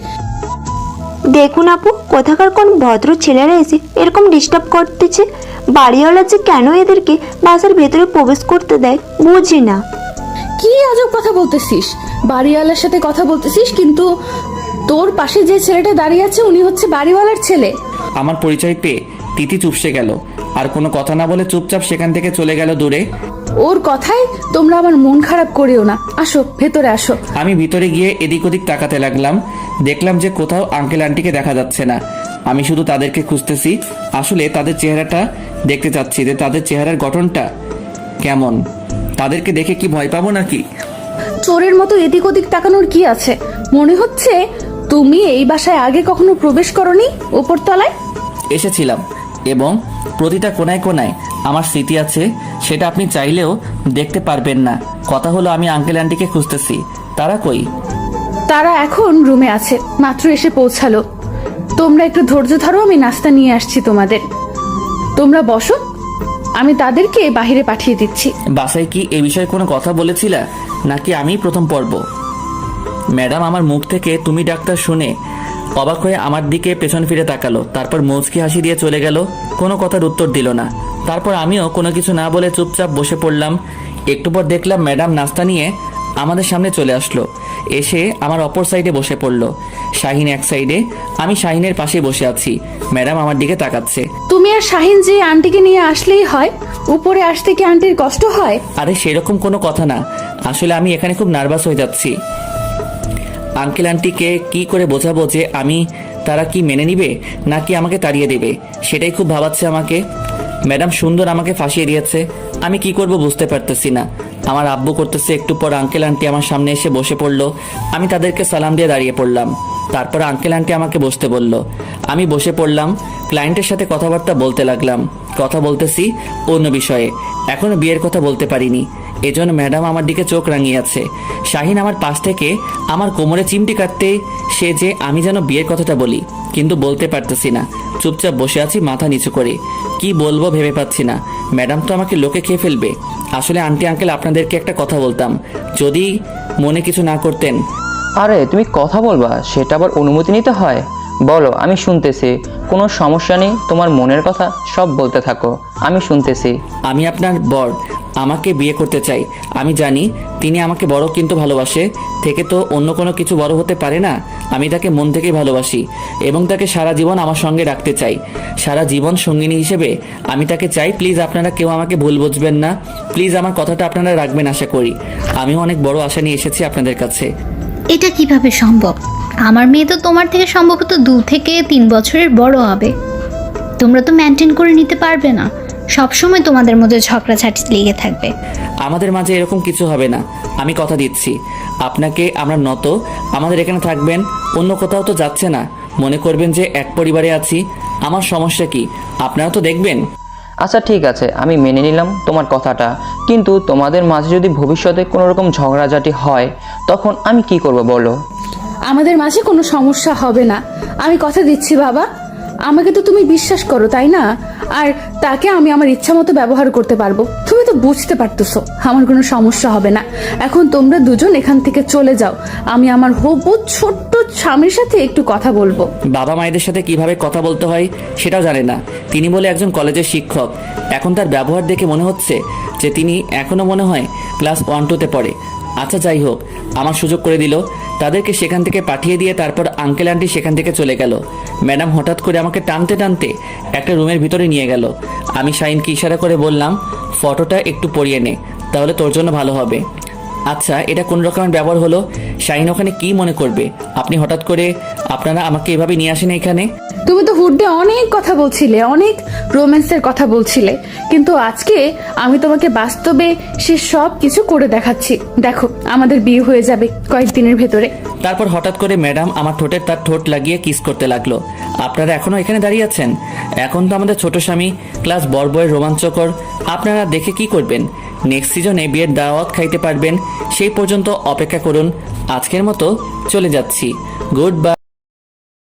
দেখুন আপু, কোথাকার কোন ভদ্র ছেলেরা এসে এরকম ডিস্টার্ব করতেছে। বাড়িওয়ালা যে কেন এদেরকে বাসার ভেতরে প্রবেশ করতে দেয় বুঝি না। কি আজব কথা বলতেছিস? বাড়িওয়ালার সাথে কথা বলতেছিস, কিন্তু তোর পাশে যে ছেলেটা দাঁড়িয়ে আছে উনি হচ্ছে বাড়িওয়ালার ছেলে। আমার পরিচয় পেয়ে তিথি চুপসে গেল, আর কোনো কথা না বলে চুপচাপ সেখান থেকে চলে গেল দূরে। ওর কথায় তোমরা আমার মন খারাপ করিও না। আসো ভেতরে আসো। আমি ভিতরে গিয়ে এদিক ওদিক তাকাতে লাগলাম। দেখলাম যে কোথাও আঙ্কেল আন্টিকে দেখা যাচ্ছে না। আমি শুধু তাদেরকে খুঁজতেছি। আসলে তাদের চেহারাটা দেখতে চাচ্ছি যে তাদের চেহারার গঠনটা কেমন। তাদেরকে দেখে কি ভয় পাবো নাকি? চোরের মতো এদিক ওদিক তাকানোর কি আছে? মনে হচ্ছে তুমি এই বাসায় আগে কখনো প্রবেশ করনি। উপরতলায় এসেছিলাম এবং প্রতিটা কোনায় কোনায় আমার স্মৃতি আছে, সেটা আপনি চাইলেও দেখতে পারবেন না। কথা হলো আমি আঙ্কেল আন্টিকে খুঁজতেছি। তারা কই? তারা এখন রুমে আছে, মাত্র এসে পৌঁছালো। তোমরা একটু ধৈর্য ধরো, আমি নাস্তা নিয়ে আসছি তোমাদের। তোমরা বসো, আমি তাদেরকে বাইরে পাঠিয়ে দিচ্ছি। বাসায় কি এ বিষয়ে কোনো কথা বলেছিলা নাকি আমি প্রথম পর্ব? ম্যাডাম আমার মুখ থেকে তুমি ডাক্তার শুনে অবাক হয়ে আমার দিকে পেছন ফিরে তাকালো, তারপর মুচকি হাসি দিয়ে চলে গেল। কোনো কথার উত্তর দিল না। তারপর আমিও কোনো কিছু না বলে চুপচাপ বসে পড়লাম। একটু পর দেখলাম ম্যাডাম নাস্তা নিয়ে আমাদের সামনে চলে আসলো। এসে আমার অপর সাইডে বসে পড়লো। শাহিন এক সাইডে, আমি শাহিনের পাশে বসে আছি। ম্যাডাম আমার দিকে তাকাচ্ছে। তুমি আর শাহিন যে আন্টিকে নিয়ে আসলেই হয়, উপরে আসতে কি আন্টির কষ্ট হয়? আরে সেরকম কোনো কথা না, আসলে আমি এখানে খুব নার্ভাস হয়ে যাচ্ছি। আঙ্কেল আন্টিকে কি করে বোঝাবো যে আমি তারা কি মেনে নিবে নাকি আমাকে তাড়িয়ে দেবে সেটাই খুব ভাবাচ্ছে আমাকে। ম্যাডাম সুন্দর আমাকে ফাঁসিয়ে দিয়েছে, আমি কি করব বুঝতে পারতেছি না। আমার আব্বু করতেছে, একটু পর আঙ্কেল আন্টি আমার সামনে এসে বসে পড়লো। আমি তাদেরকে সালাম দিয়ে দাঁড়িয়ে পড়লাম। তারপর আঙ্কেল আন্টি আমাকে বসতে বলল। আমি বসে পড়লাম, ক্লায়েন্টের সাথে কথাবার্তা বলতে লাগলাম। কথা বলতেছি অন্য বিষয়ে, এখনো বিয়ের কথা বলতে পারিনি, এজন্য ম্যাডাম আমার দিকে চোখ রাঙিয়ে আছে। শাহিন আমার পাশ থেকে আমার কোমরে চিমটি কাটতে সে যে আমি যেন বিয়ের কথাটা বলি, কিন্তু বলতে পারতেছি না। চুপচাপ বসে আছি মাথা নিচু করে, কি বলবো ভেবে পাচ্ছি না। ম্যাডাম তো আমাকে লোকে খেয়ে ফেলবে। আসলে আন্টি আঙ্কেল আপনাদেরকে একটা কথা বলতাম, যদি মনে কিছু না করতেন। আরে তুমি কথা বলবা, সেটা আবার অনুমতি নিতে হয়? বলো, আমি শুনতেছি। কোনো সমস্যা নেই, তোমার মনের কথা সব বলতে থাকো, আমি শুনতেছি। আমি আপনার বর, আমাকে বিয়ে করতে চাই। আমি জানি তিনি আমাকে বড়, কিন্তু ভালোবাসে থেকে তো অন্য কোনো কিছু বড় হতে পারে না। আমি তাকে মন থেকে ভালোবাসি এবং তাকে সারা জীবন আমার সঙ্গে রাখতে চাই, সারা জীবন সঙ্গিনী হিসেবে আমি তাকে চাই। প্লিজ আপনারা কেউ আমাকে ভুল বুঝবেন না, প্লিজ আমার কথাটা আপনারা রাখবেন আশা করি। আমিও অনেক বড় আশা নিয়ে এসেছি আপনাদের কাছে। এটা কিভাবে সম্ভব? আমার মেয়ে তো তোমার থেকে সম্ভবত 2 থেকে 3 বছরের বড় হবে। তোমরা তো মেনটেন করে নিতে পারবে না, সবসময় তোমাদের মধ্যে ঝগড়াঝাটি লেগে থাকবে। আমাদের মাঝে এরকম কিছু হবে না, আমি কথা দিচ্ছি আপনাকে। আমরা নত আমাদের এখানে থাকবেন, অন্য কোথাও তো যাচ্ছে না। মনে করবেন যে এক পরিবারে আছি, আমার সমস্যা কি আপনারা তো দেখবেন। আচ্ছা ঠিক আছে, আমি মেনে নিলাম তোমার কথাটা, কিন্তু তোমাদের মাঝে যদি ভবিষ্যতে কোনো রকম ঝগড়াঝাটি হয় তখন আমি কি করব বলো? আমাদের মাঝে কোনো সমস্যা হবে না, আমি কথা দিচ্ছি বাবা। আমাকে তো তুমি বিশ্বাস করো, তাই না? আর তাকে আমি আমার ইচ্ছা মতো ব্যবহার করতে পারবো। তুমি তো বুঝতে পারতেছো আমার কোনো সমস্যা হবে না। এখন তোমরা দুজন এখান থেকে চলে যাও, আমি আমার হবু ছোট্ট স্বামীর সাথে একটু কথা বলবো। বাবা মায়েদের সাথে কিভাবে কথা বলতে হয় সেটাও জানে না। তিনি বলে একজন কলেজের শিক্ষক, এখন তার ব্যবহার দেখে মনে হচ্ছে যে তিনি এখনো মনে হয় ক্লাস 1-2-তে পড়ে। আচ্ছা যাই হোক, আমার সুযোগ করে দিল, তাদেরকে সেখান থেকে পাঠিয়ে দিয়ে তারপর আঙ্কেল আন্টি সেখান থেকে চলে গেল। ম্যাডাম হঠাৎ করে আমাকে টানতে টানতে একটা রুমের ভিতরে নিয়ে গেল। আমি শাহিনকে ইশারা করে বললাম, ফটোটা একটু পরিয়ে নে, তাহলে তোর জন্য ভালো হবে। আচ্ছা, এটা কোন রকমের ব্যবহার হলো? শাহিন ওখানে কি মনে করবে? আপনি হঠাৎ করে আপনারা আমাকে এভাবে নিয়ে আসেন এখানে। তুমি তো হুডে অনেক কথা বলছিলে, অনেক রোম্যান্সের কথা বলছিলে, কিন্তু আজকে আমি তোমাকে বাস্তবে সে সব কিছু করে দেখাচ্ছি। দেখো, আমাদের বিয়ে হয়ে যাবে কয়েকদিনের ভেতরে। তারপর হঠাৎ করে ম্যাডাম আমার ঠোঁটের তার ঠোঁট লাগিয়ে কিস করতে লাগলো। আপনারা এখনো এখানে দাঁড়িয়ে আছেন? এখন তো আমাদের ছোট স্বামী ক্লাস বয়ের রোমাঞ্চকর, আপনারা দেখে কি করবেন? নেক্সট সিজনে বিয়ের দাওয়াত খাইতে পারবেন, সেই পর্যন্ত অপেক্ষা করুন। আজকের মতো চলে যাচ্ছি, গুড বাই।